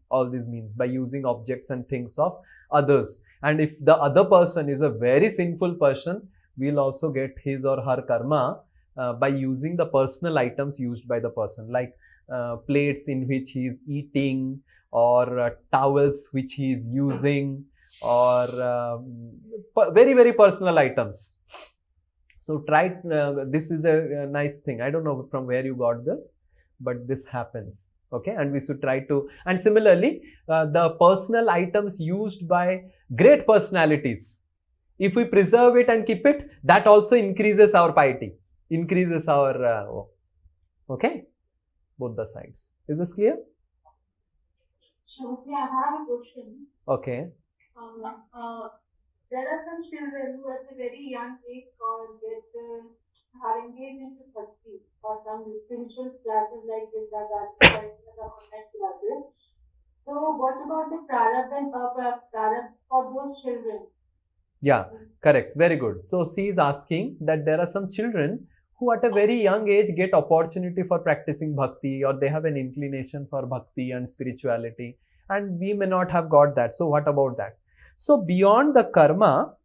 means, by using objects and things of others. And if the other person is a very sinful person, we'll also get his or her karma by using the personal items used by the person, like plates in which he is eating, or towels which he is using, or very, very personal items. So try, this is a nice thing. I don't know from where you got this, but this happens. Okay, and we should try to, and similarly, the personal items used by great personalities, if we preserve it and keep it, that also increases our piety, increases our okay, both the sides. Is this clear? Okay, I have a question. Okay. There are some children who at a very young age are engaged into bhakti or some spiritual classes like Gita or the online classes. So what about the prarabdha and prarabdha for those children? Yeah, correct. Very good. So she is asking that there are some children who at a very young age get opportunity for practicing bhakti, or they have an inclination for bhakti and spirituality, and we may not have got that. So what about that? So beyond the karma,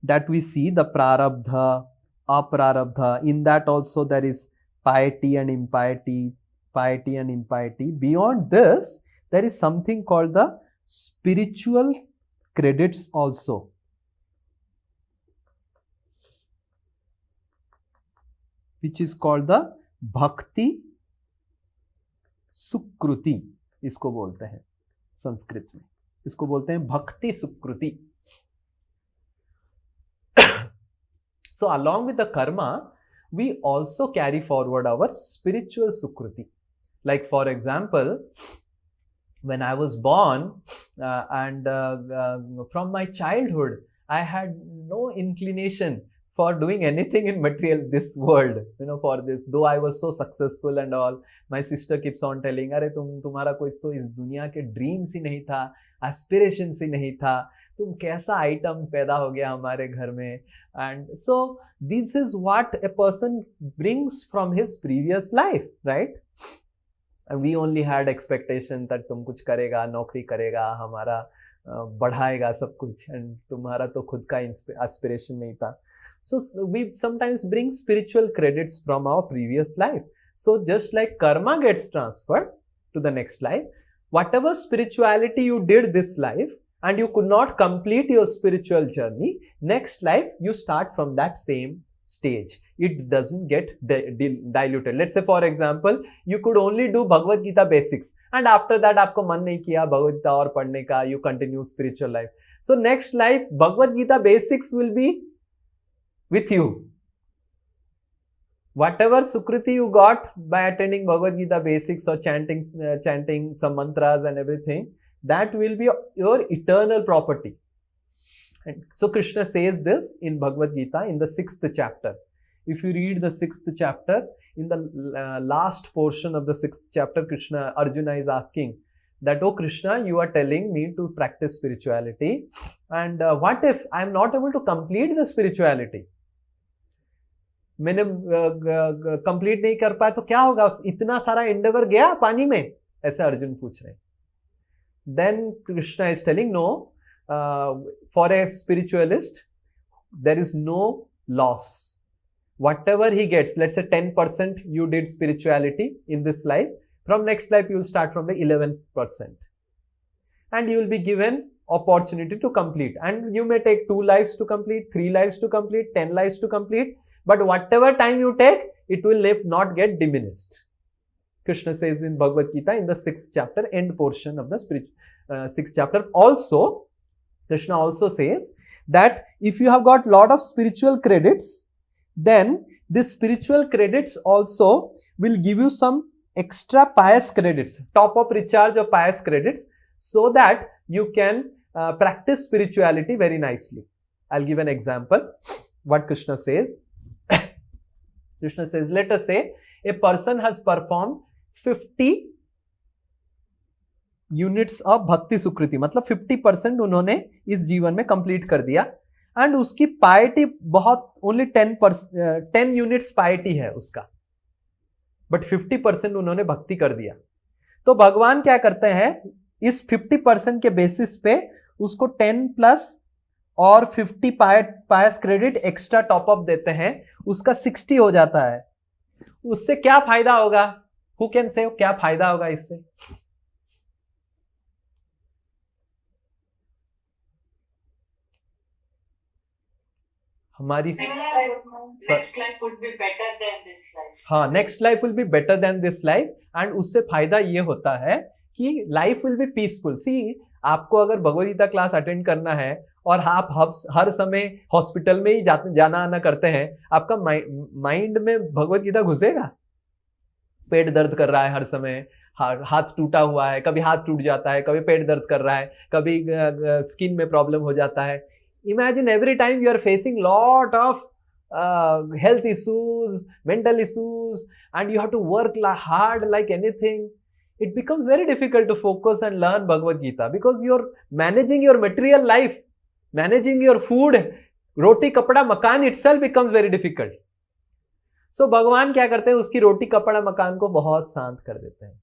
that we see, the prarabdha, aprarabdha, in that also there is piety and impiety, piety and impiety. Beyond this, there is something called the spiritual credits also. Which is called the bhakti sukruti, इसको बोलते हैं संस्कृत में, इसको बोलते हैं भक्ति सुकृति. So along with the karma, we also carry forward our spiritual sukruti. Like for example, when I was born, and from my childhood, I had no inclination for doing anything in this world, for this. Though I was so successful and all, my sister keeps on telling, अरे तुम्हारा कोई तो इस दुनिया के dreams ही नहीं था, aspirations ही नहीं था, तुम कैसा आइटम पैदा हो गया हमारे घर में. And so this is what a person brings from his previous life, right? And we only had expectation that तुम कुछ करेगा, नौकरी करेगा, हमारा बढ़ाएगा सब कुछ, and तुम्हारा तो खुद का एस्पिरेशन नहीं था. So we sometimes bring spiritual credits from our previous life. So just like karma gets transferred to the next life, whatever spirituality you did this life, and you could not complete your spiritual journey, next life you start from that same stage. It doesn't get diluted. Let's say for example, you could only do Bhagavad Gita basics, and after that आपको मन नहीं किया Bhagavad Gita और पढ़ने का, you continue spiritual life. So next life Bhagavad Gita basics will be with you. Whatever sukriti you got by attending Bhagavad Gita basics or chanting some mantras and everything, that will be your eternal property. And so Krishna says this in Bhagavad Gita in the 6th chapter. If you read the 6th chapter, in the last portion of the 6th chapter, Arjuna is asking that, oh Krishna, you are telling me to practice spirituality, and what if I am not able to complete the spirituality? मैंने complete नहीं कर पाया तो क्या होगा? इतना सारा Endeavour गया पानी में, ऐसे अर्जुन पूछ रहे हैं. Then Krishna is telling, no, for a spiritualist there is no loss. Whatever he gets, let's say 10% you did spirituality in this life, from next life you will start from the 11%, and you will be given opportunity to complete, and you may take 2 lives to complete, 3 lives to complete, 10 lives to complete, but whatever time you take, it will not get diminished. Krishna says in Bhagavad Gita in the 6th chapter, end portion of the 6th chapter. Also, Krishna also says that if you have got lot of spiritual credits, then this spiritual credits also will give you some extra pious credits, top up recharge of pious credits, so that you can practice spirituality very nicely. I'll give an example. What Krishna says. Krishna says, let us say a person has performed 50 units of bhakti sukriti, मतलब 50% उन्होंने इस जीवन में complete कर दिया, and उसकी पाइटी बहुत only 10 units पाइटी है उसका, बट 50% उन्होंने भक्ति कर दिया. तो भगवान क्या करते हैं, इस 50% के बेसिस पे उसको 10 प्लस और 50 पायस क्रेडिट एक्स्ट्रा टॉपअप देते हैं, उसका 60 हो जाता है. उससे क्या फायदा होगा? हु कैन से क्या फायदा होगा इससे? हमारी next life would be better than this life. हाँ, next life will be better than this life, and उससे फायदा ये होता है कि life will be peaceful. See, आपको अगर भगवद गीता क्लास अटेंड करना है और आप हर समय हॉस्पिटल में ही जाना आना करते हैं, आपका माइंड में भगवद गीता घुसेगा? पेट दर्द कर रहा है हर समय, हाथ टूटा हुआ है, कभी हाथ टूट जाता है, कभी पेट दर्द कर रहा है, कभी स्किन में प्रॉब्लम हो जाता है. Imagine every time you are facing lot of health issues, mental issues, and you have to work hard like anything. It becomes very difficult to focus and learn Bhagavad Gita, because you're managing your material life, managing your food, roti kapda makan itself becomes very difficult. So भगवान क्या करते हैं, उसकी रोटी कपड़ा मकान को बहुत शांत कर देते हैं,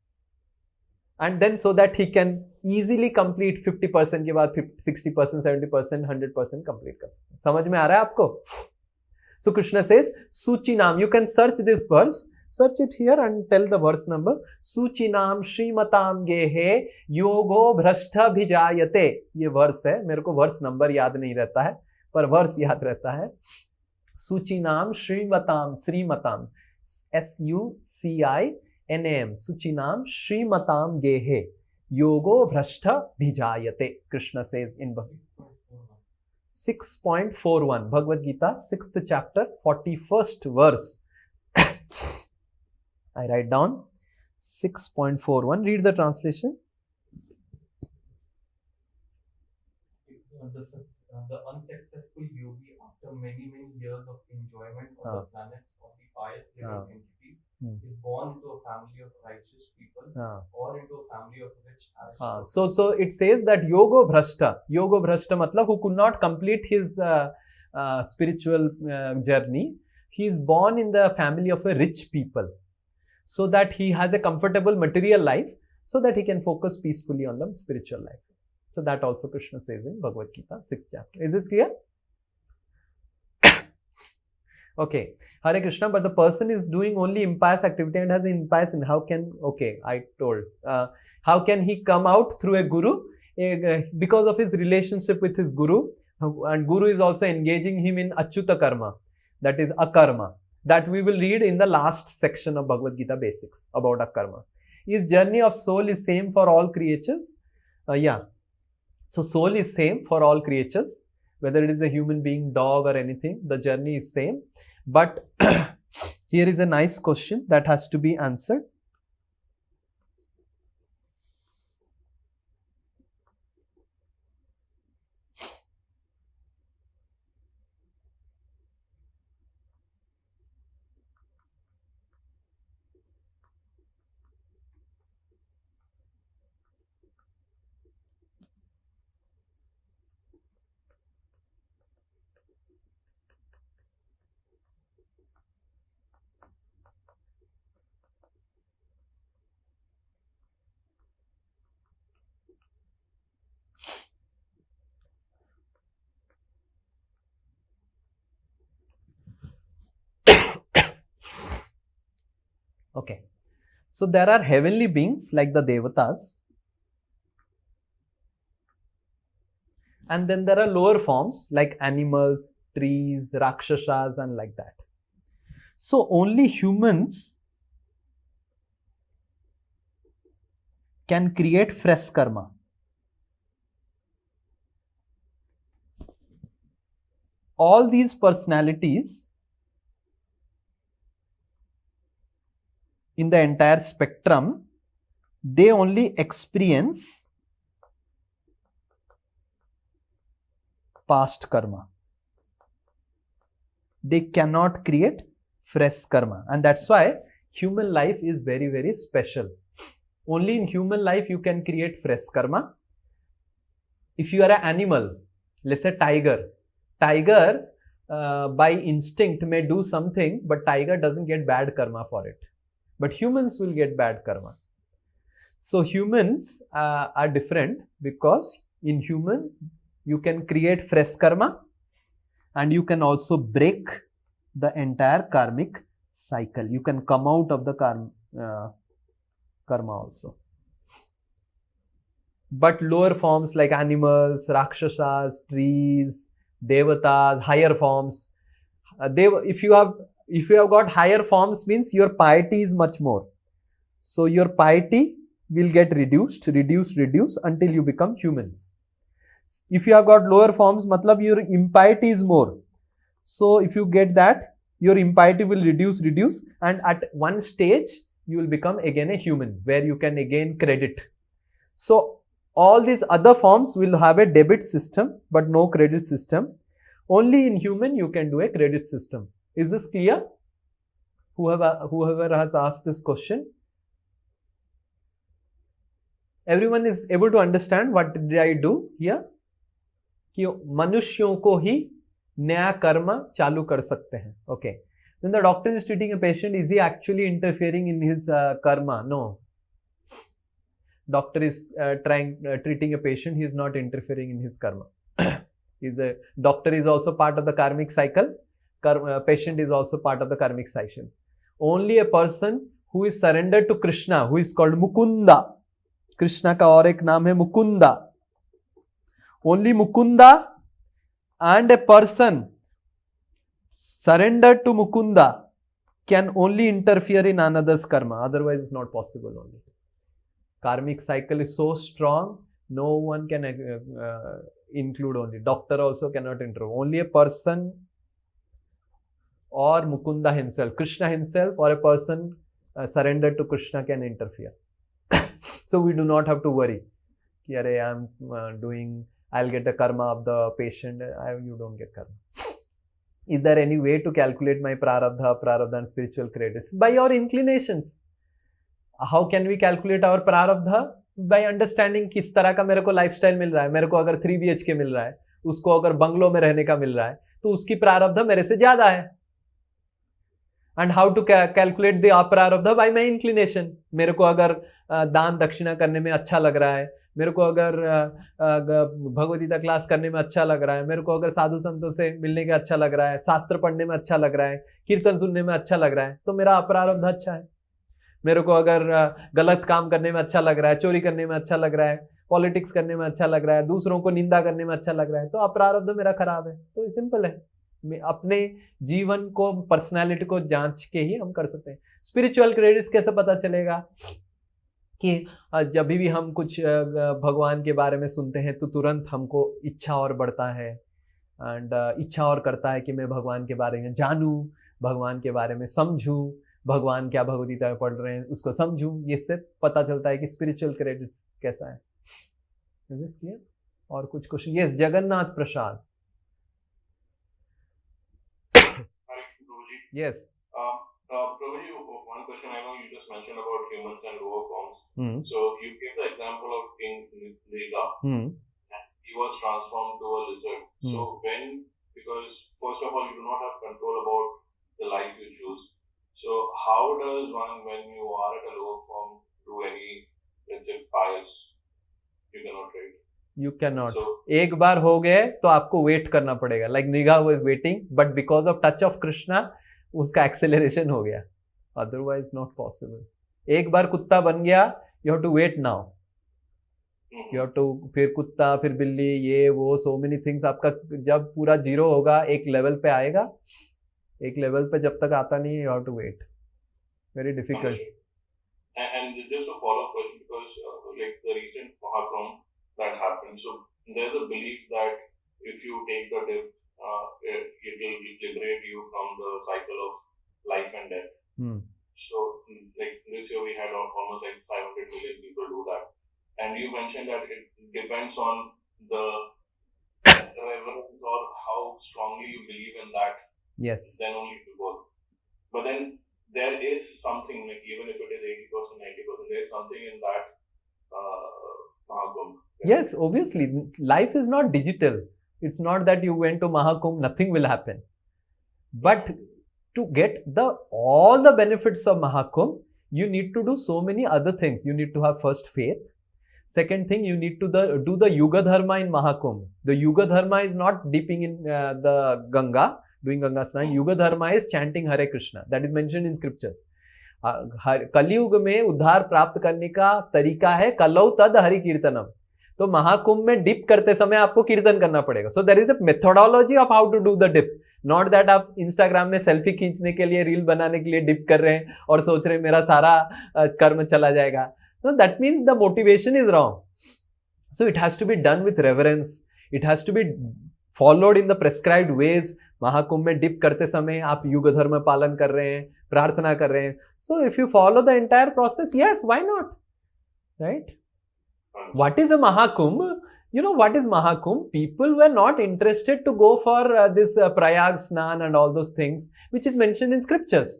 and then so that he can easily complete 50% के बाद 60%, 70%, 100% complete कर सकते हैं. समझ में आ रहा है आपको? So Krishna says, Suchinam, you can search this verse, search it here and tell the verse number. Suchinam Srimatam Gehe Yogo Bhrashta Bhijayate. ये वर्स है, मेरे को वर्स नंबर याद नहीं रहता है, पर वर्स याद रहता है. Suchinam Srimatam, Srimatam, SUCINAM, Suchinam Srimatam Gehe Yogo Bhrashta Bhijayate. Krishna says in 6.41 Bhagavad Gita, 6th chapter, 41st verse. I write down 6.41. Read the translation. The unsuccessful yogi, after many years of enjoyment on the planets of the pious living entities, is born into a family of righteous people or into a family of rich aristocrats. So it says that Yogo Bhrashta matlab who could not complete his spiritual journey, he is born in the family of a rich people, so that he has a comfortable material life, so that he can focus peacefully on the spiritual life. So that also Krishna says in Bhagavad Gita, 6th chapter. Is this clear? Okay, Hare Krishna, but the person is doing only impious activity and has impious, and how can, okay, I told, how can he come out through a guru? because of his relationship with his guru, and guru is also engaging him in achyuta karma, that is akarma, that we will read in the last section of Bhagavad Gita basics about akarma. Is journey of soul is same for all creatures? Yeah. So soul is same for all creatures, whether it is a human being, dog or anything, the journey is same. But here is a nice question that has to be answered. Okay. So there are heavenly beings like the Devatas, and then there are lower forms like animals, trees, Rakshasas and like that. So only humans can create fresh karma. All these personalities in the entire spectrum, they only experience past karma. They cannot create fresh karma, and that's why human life is very, very special. Only in human life you can create fresh karma. If you are an animal, let's say tiger by instinct may do something, but tiger doesn't get bad karma for it. But humans will get bad karma. So humans are different because in human you can create fresh karma and you can also break the entire karmic cycle. You can come out of the karma also. But lower forms like animals, Rakshasas, trees, Devatas, higher forms, if you have got higher forms, means your piety is much more. So your piety will get reduced until you become humans. If you have got lower forms, matlab your impiety is more. So if you get that, your impiety will reduce, and at one stage you will become again a human where you can again credit. So all these other forms will have a debit system but no credit system. Only in human you can do a credit system. Is this clear? Whoever has asked this question, everyone is able to understand what did I do here? कि मनुष्यों को ही नया कर्म चालू कर सकते हैं. Okay. When the doctor is treating a patient, is he actually interfering in his karma? No. Doctor is treating a patient, he is not interfering in his karma. Doctor is also part of the karmic cycle. Patient is also part of the karmic cycle. Only a person who is surrendered to Krishna, who is called Mukunda. Krishna का और एक नाम है Mukunda. Only Mukunda and a person surrendered to Mukunda can only interfere in another's karma. Otherwise, it's not possible only. Karmic cycle is so strong, no one can include only. Doctor also cannot interfere. Only a person or Mukunda himself, Krishna himself, or a person surrendered to Krishna can interfere. So we do not have to worry. I'll get the karma of the patient. You don't get karma. Is there any way to calculate my prarabdha and spiritual credits? By your inclinations. How can we calculate our prarabdha? By understanding किस तरह का मेरे को lifestyle मिल रहा है. मेरे को अगर 3 BHK मिल रहा है, उसको अगर बंगलो में रहने का मिल रहा है, तो उसकी प्रारब्ध मेरे से ज्यादा है. And how to calculate the aprarabdha? By my inclination. मेरे को अगर दान दक्षिणा करने में अच्छा लग रहा है, मेरे को अगर भगवद गीता क्लास करने में अच्छा लग रहा है, मेरे को अगर साधु संतों से मिलने का अच्छा लग रहा है, शास्त्र पढ़ने में अच्छा लग रहा है, कीर्तन सुनने में अच्छा लग रहा है, तो मेरा अपरारब्ध अच्छा है. मेरे को अगर गलत काम करने में अच्छा लग रहा है, चोरी करने में अच्छा लग रहा है, पॉलिटिक्स करने में अच्छा लग रहा है, दूसरों को निंदा करने में अच्छा लग रहा है, तो अपरारब्ध मेरा खराब है। तो सिंपल है, अपने जीवन को, पर्सनालिटी को जांच के ही हम कर सकते हैं। स्पिरिचुअल क्रेडिट्स कैसे पता चलेगा कि जब भी हम कुछ भगवान के बारे में सुनते हैं तो तुरंत हमको इच्छा और बढ़ता है, एंड इच्छा और करता है कि मैं भगवान के बारे में जानूं, भगवान के बारे में समझूं, भगवान क्या भगवद गीता में पढ़ रहे हैं उसको समझूं। ये से पता चलता है कि स्पिरिचुअल क्रेडिट्स कैसा है। Is this clear? और कुछ question? Yes, Jagannath Prasad. Yes. Prabhuji, one question. I know you just mentioned about humans and lower forms. So you gave the example of King Nila. He was transformed to a lizard. So because first of all, you do not have control about the life you choose. So how does one, when you are at a lower form, do any, let's say, pious? You cannot, right? You cannot. So, एक बार हो गए तो आपको wait करना पड़ेगा। Like निगा was waiting, but because of touch of Krishna उसका acceleration हो गया, अदरवाइज नॉट पॉसिबल। एक बार कुत्ता बन गया, you have to wait now, you have to, फिर कुत्ता, फिर बिल्ली, ये वो, सो मेनी थिंग्स। आपका जब पूरा जीरो होगा, एक लेवल पे आएगा, एक लेवल पे जब तक आता नहीं है, you have to wait, very difficult. And just a follow-up question, because like the recent Mahakumbh that happened, so there's a belief that if you take the dip, it will liberate you from the cycle of life and death. So like this year we had almost like 500 million people do that, and you mentioned that it depends on the reverence or how strongly you believe in that. Yes. Then only it will work. But then there is something, like even if it is 80%, 90%, there is something in that Mahakumbh. Yes, obviously. Life is not digital. It's not that you went to Mahakumbh, nothing will happen. But to get all the benefits of Mahakumbh, you need to do so many other things. You need to have first faith. Second thing, you need to do the Yuga Dharma in Mahakumbh. The Yuga Dharma is not dipping in the Ganga, doing Ganga Snan. Yuga Dharma is chanting Hare Krishna. That is mentioned in scriptures. कलयुग में उद्धार प्राप्त करने का तरीका है कलौ तद हरि कीर्तनम। तो महाकुंभ में डिप करते समय आपको कीर्तन करना पड़ेगा। So there is a methodology of how to do the dip, not that आप इंस्टाग्राम में सेल्फी खींचने के लिए, रील बनाने के लिए डिप कर रहे हैं और सोच रहे हैं मेरा सारा कर्म चला जाएगा। So that means the motivation is wrong. So it has to be done with reverence. It has to be followed in the prescribed ways. Mahakumbh में डिप करते समय आप युग धर्म पालन कर रहे हैं, प्रार्थना कर रहे हैं। So if you follow the entire process, yes, why not? Right? What is a Mahakumbh? You know what is Mahakumbh? People were not interested to go for this Prayag Snan and all those things which is mentioned in scriptures.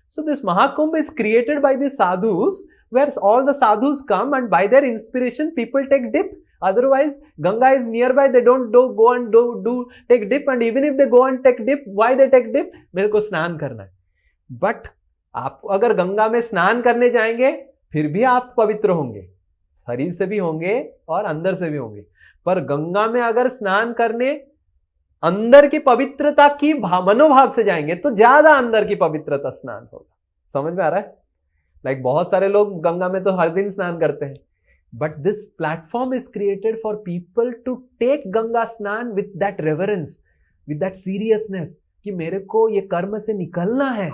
So this Mahakumbh is created by the sadhus, where all the sadhus come and by their inspiration people take dip. Otherwise Ganga is nearby, they don't go and do take dip, and even if they go and take dip, why they take dip? मेरे को स्नान करना है। But आप अगर गंगा में स्नान करने जाएंगे फिर भी आप पवित्र होंगे, शरीर से भी होंगे और अंदर से भी होंगे। पर गंगा में अगर स्नान करने अंदर की पवित्रता की मनोभाव से जाएंगे तो ज्यादा अंदर की पवित्रता स्नान होगा। समझ में आ रहा है? लाइक बहुत सारे लोग गंगा में तो हर दिन स्नान करते हैं, but this platform is created for people to take Ganga snan with that reverence, with that seriousness कि मेरे को ये कर्म से निकलना है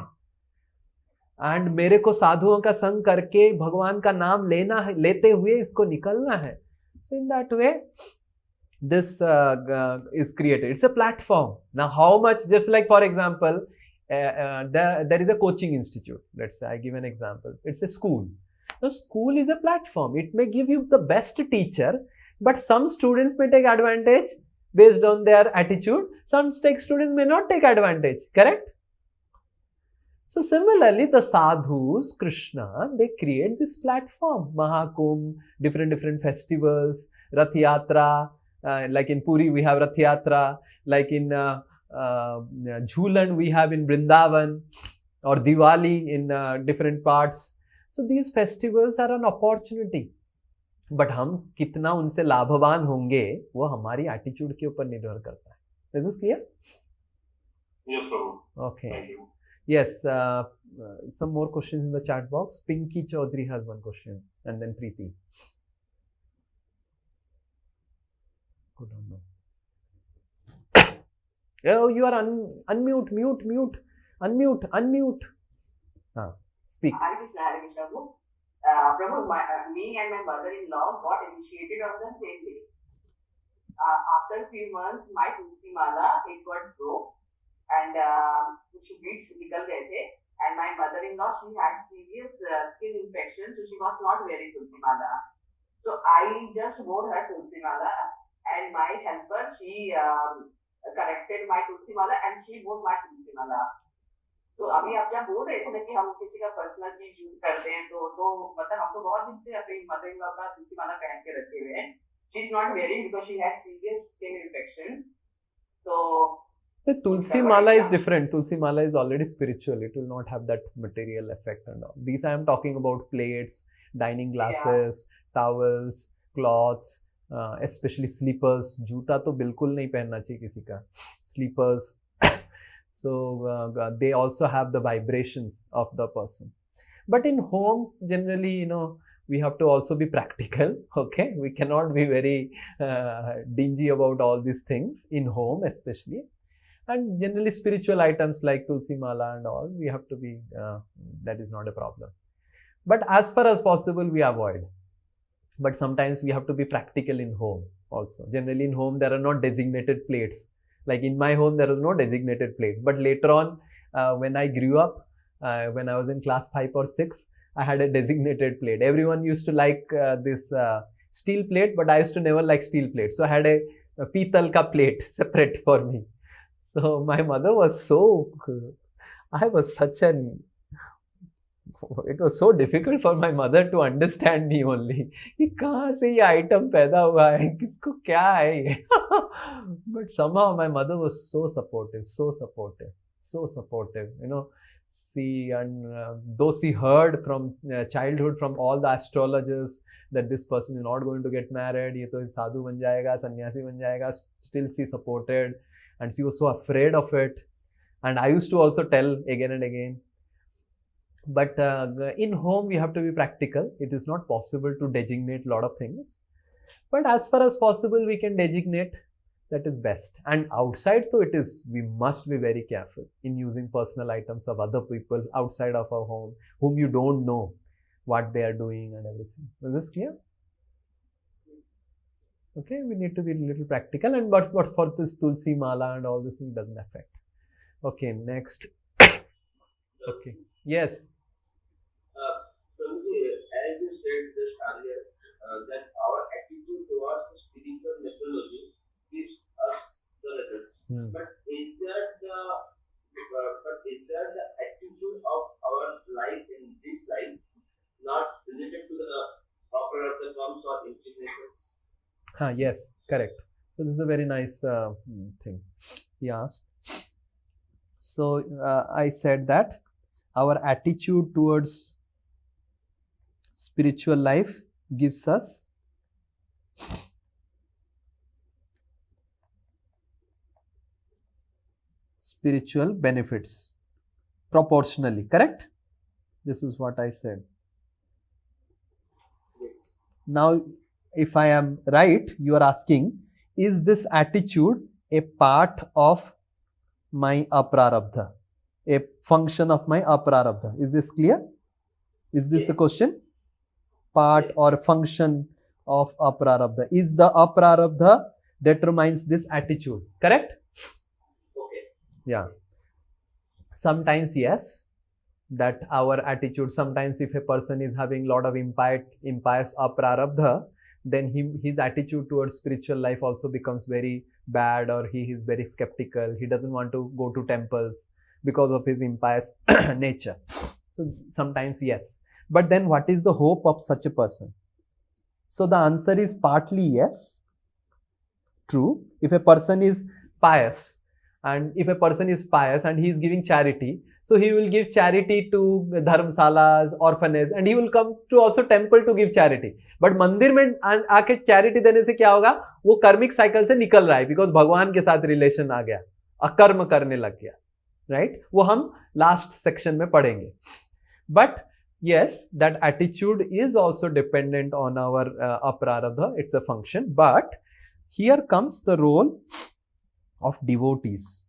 एंड मेरे को साधुओं का संग करके भगवान का नाम लेना है, लेते हुए इसको निकलना है। So in that way this is created. It's a platform. Now how much, just like for example there is a coaching institute, let's say I give an example, it's a school. The school is a platform. It may give you the best teacher, but some students may take advantage based on their attitude, some students may not take advantage, correct? So similarly the sadhus, Krishna, they create this platform, Mahakumbh, different festivals, Rath Yatra, like in Puri we have Rath Yatra, like in Jhulan we have in Vrindavan, or Diwali in different parts. So these festivals are an opportunity, but हम कितना उनसे लाभवान होंगे वो हमारी attitude के ऊपर निर्भर करता है। Is this clear? Yes, Prabhu. Okay. Thank you. Yes, some more questions in the chat box. Pinky Chaudhary has one question, and then Preeti. Good or no? Oh, you are unmute, unmute. Speak. Hare Krishna, Prabhu. Prabhu, me and my mother-in-law got initiated on the same day. After a few months, my tulsi mala, it got broke and कुछ beads निकल गए थे. And my mother-in-law, she had serious skin infection, so she was not wearing tulsi mala. So I just wore her tulsi mala, and my helper, she corrected my tulsi mala and she wore my tulsi mala. तो अभी आप जब बोल रहे थे ना कि हम किसी का पर्सनल चीज यूज करते हैं तो मतलब हम तो बहुत दिन से अपनी मदर इन लॉ का तुलसी माला पहन के रखे हुए हैं. She is not wearing because she had serious skin infection. So the tulsi mala is different. Tulsi mala is already spiritual. It will not have that material effect and all. These I am talking about plates, dining glasses, towels, cloths, especially slippers. जूता तो बिल्कुल नहीं पहनना चाहिए किसी का. Slippers. So they also have the vibrations of the person. But in homes, generally, we have to also be practical. Okay, we cannot be very dingy about all these things in home, especially. And generally, spiritual items like tulsi mala and all, we have to be. That is not a problem. But as far as possible, we avoid. But sometimes we have to be practical in home also. Generally, in home there are not designated plates. Like in my home, there was no designated plate. But later on, when I grew up, when I was in class 5 or 6, I had a designated plate. Everyone used to like this steel plate, but I used to never like steel plate. So I had a pital ka plate separate for me. So my mother was it was so difficult for my mother to understand me only. कि कहाँ से ये item पैदा हुआ है, किसको क्या है ये? But somehow my mother was so supportive. See, and though she heard from childhood from all the astrologers that this person is not going to get married, ये तो साधु बन जाएगा, सन्यासी बन जाएगा, still she supported, and she was so afraid of it. And I used to also tell again and again. But in home, we have to be practical. It is not possible to designate a lot of things. But as far as possible, we can designate. That is best. And outside, though, we must be very careful in using personal items of other people outside of our home, whom you don't know what they are doing and everything. Is this clear? Okay, we need to be a little practical. And but for this tulsi mala and all this thing doesn't affect. Okay, next. Okay. Yes. As you said just earlier, that our attitude towards the spiritual methodology gives us the results. But is that the attitude of our life in this life not related to the proper of the comes or inclinations? Yes, correct. So this is a very nice thing he asked. So I said that our attitude towards spiritual life gives us spiritual benefits proportionally, correct? This is what I said. Yes. Now, if I am right, you are asking, is this attitude a part of my aprarabdha, a function of my aprarabdha? Is this clear? Is this the question? Part or function of aprarabdha. Is the aprarabdha determines this attitude, correct? Okay. Yeah. Sometimes yes, that our attitude, sometimes if a person is having a lot of impious aprarabdha, then his attitude towards spiritual life also becomes very bad, or he is very skeptical. He doesn't want to go to temples because of his impious nature. So sometimes yes. But then what is the hope of such a person? So the answer is partly yes, true. If a person is pious, and he is giving charity, so he will give charity to dharmsalas, orphanages, and he will come to also temple to give charity. But मंदिर में आके charity देने से क्या होगा? वो कर्मिक cycle से निकल रहा है, because भगवान के साथ रिलेशन आ गया, अकर्म करने लग गया, right? वो हम last section में पढ़ेंगे. But yes, that attitude is also dependent on our aprarabdha. It's a function. But here comes the role of devotees.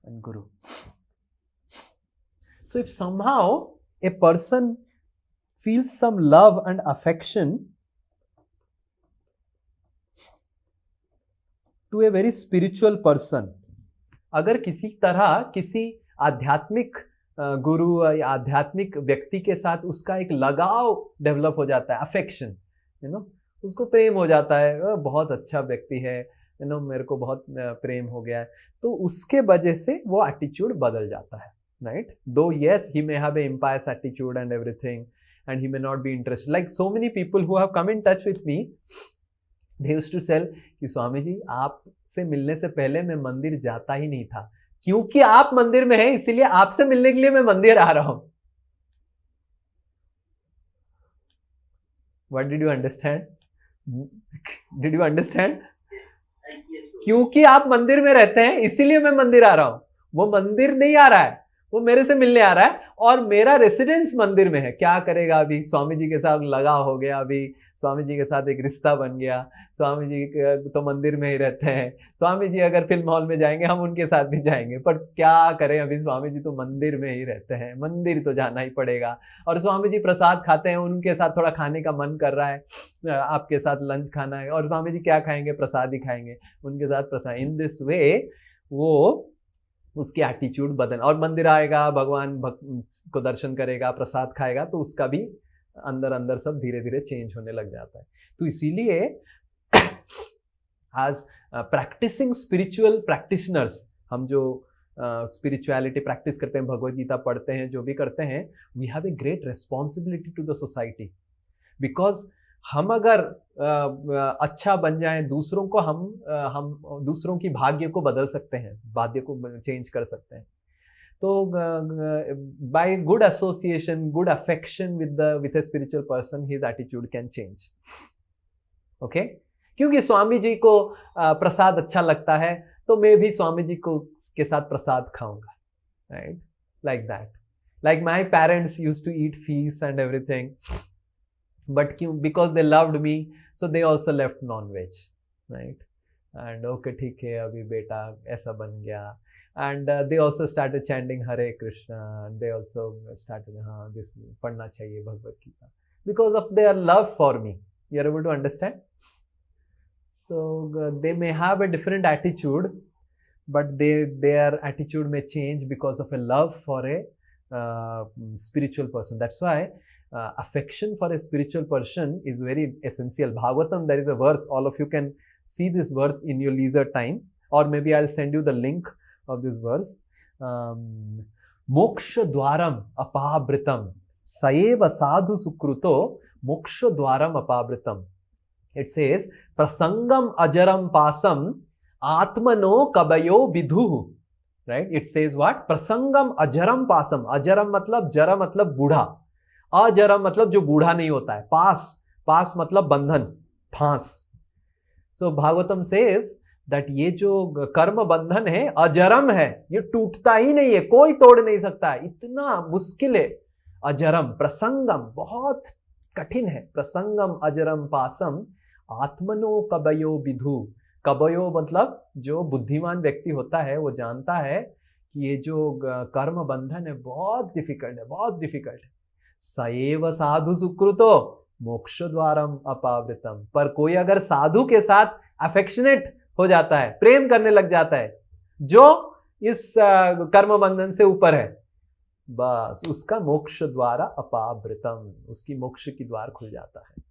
And Guru. So if somehow a person feels some love and affection to a very spiritual person, अगर किसी तरह किसी आध्यात्मिक गुरु या आध्यात्मिक व्यक्ति के साथ उसका एक लगाव डेवलप हो जाता है, अफेक्शन, उसको प्रेम हो जाता है, बहुत अच्छा व्यक्ति है, मेरे को बहुत प्रेम हो गया है, तो उसके वजह से वो एटीट्यूड बदल जाता है, right? Though yes, he may have a impious attitude and everything, and he may not be interested. Like so many people who have come in touch with me, they used to tell कि स्वामी जी आपसे मिलने से पहले मैं मंदिर जाता ही नहीं था, क्योंकि आप मंदिर में हैं इसीलिए आपसे मिलने के लिए मैं मंदिर आ रहा हूं. What did you understand? Did you understand? क्योंकि आप मंदिर में रहते हैं इसीलिए मैं मंदिर आ रहा हूं. वो मंदिर नहीं आ रहा है, वो मेरे से मिलने आ रहा है, और मेरा रेसिडेंस मंदिर में है. क्या करेगा अभी? स्वामी जी के साथ लगाव हो गया, अभी स्वामी जी के साथ एक रिश्ता बन गया, स्वामी जी तो मंदिर में ही रहते हैं, स्वामी जी अगर फिल्म हॉल में जाएंगे हम उनके साथ भी जाएंगे, पर क्या करें, अभी स्वामी जी तो मंदिर में ही रहते हैं, मंदिर तो जाना ही पड़ेगा. और स्वामी जी प्रसाद खाते हैं, उनके साथ थोड़ा खाने का मन कर रहा है, आपके साथ लंच खाना है, और स्वामी जी क्या खाएंगे? प्रसाद ही खाएंगे, उनके साथ प्रसाद. इन दिस वे वो उसकी एटीट्यूड बदल, और मंदिर आएगा, भगवान को दर्शन करेगा, प्रसाद खाएगा, तो उसका भी अंदर अंदर सब धीरे धीरे चेंज होने लग जाता है. तो इसीलिए आज प्रैक्टिसिंग स्पिरिचुअल प्रैक्टिशनर्स, हम जो स्पिरिचुअलिटी प्रैक्टिस करते हैं, भगवद गीता पढ़ते हैं, जो भी करते हैं, we have a great responsibility to the society. Because हम अगर अच्छा बन जाएं, दूसरों को हम दूसरों की भाग्य को बदल सकते हैं, भाग्य को चेंज कर सकते हैं. तो by good association, good affection with a spiritual person, his attitude can change. Okay, क्योंकि स्वामी जी को प्रसाद अच्छा लगता है, तो मैं भी स्वामी जी को के साथ प्रसाद खाऊंगा, right? Like that. Like my parents used to eat fish and everything, but because they loved me, so they also left non-veg, right? And okay, ठीक है, अभी बेटा ऐसा बन गया, and they also started chanting Hare Krishna, and they also started, हाँ, this पढ़ना चाहिए Bhagavad Gita, because of their love for me. You are able to understand? So they may have a different attitude, but their attitude may change because of a love for a spiritual person. That's why affection for a spiritual person is very essential. Bhagavatam, there is a verse, all of you can see this verse in your leisure time, or maybe I'll send you the link of this verse. Moksha dwaram apavritam saeva sadhu sukruto moksha dwaram apavritam. It says prasangam ajaram pasam atmano kabayo vidhu, right? It says what? Prasangam ajaram pasam. Ajaram matlab, jara matlab बूढ़ा, अजरम मतलब जो बूढ़ा नहीं होता है, पास मतलब बंधन, फांस. सो Bhagavatam says that ये जो कर्म बंधन है अजरम है, ये टूटता ही नहीं है, कोई तोड़ नहीं सकता है, इतना मुश्किल है. अजरम, प्रसंगम बहुत कठिन है. प्रसंगम अजरम पासम आत्मनो कबयो विधु. कबयो मतलब जो बुद्धिमान व्यक्ति होता है वो जानता है कि ये जो कर्म बंधन है बहुत डिफिकल्ट है, बहुत डिफिकल्ट है. सएव साधु सुकृतो मोक्ष द्वारम अपावृतम. पर कोई अगर साधु के साथ अफेक्शनेट हो जाता है, प्रेम करने लग जाता है, जो इस कर्म बंधन से ऊपर है, बस उसका मोक्ष द्वारा अपावृतम, उसकी मोक्ष की द्वार खुल जाता है.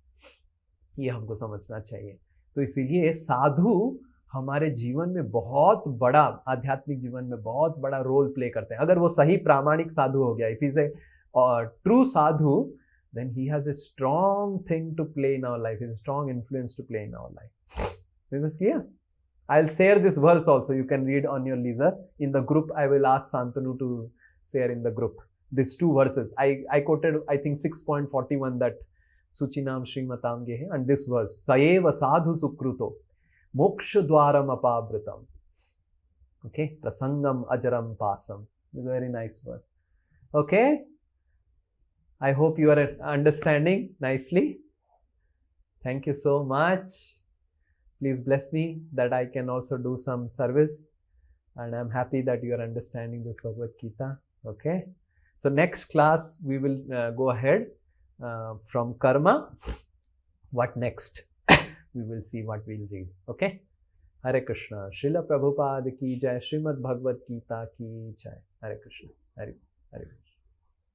ये हमको समझना चाहिए. तो इसीलिए साधु हमारे जीवन में बहुत बड़ा, आध्यात्मिक जीवन में बहुत बड़ा रोल प्ले करते हैं. अगर वो सही प्रामाणिक साधु हो गया, if is a true sadhu, then he has a strong thing to play in our life, a strong influence to play in our life. Is this clear? I'll share this verse also, you can read on your leisure. In the group I will ask Santanu to share in the group these two verses. I quoted I think 6.41 that Suchinam Srimatam ge hai, and this verse Saeva sadhu sukruto moksha dwaram apavritam. Okay, prasangam ajaram pasam. It's a very nice verse. Okay, I hope you are understanding nicely. Thank you so much. Please bless me that I can also do some service. And I'm happy that you are understanding this Bhagavad Gita. Okay. So next class, we will go ahead from karma. What next? We will see what we'll read. Okay. Hare Krishna. Srila Prabhupada ki jai. Srimad Bhagavad Gita ki jai. Hare Krishna. Hare Krishna.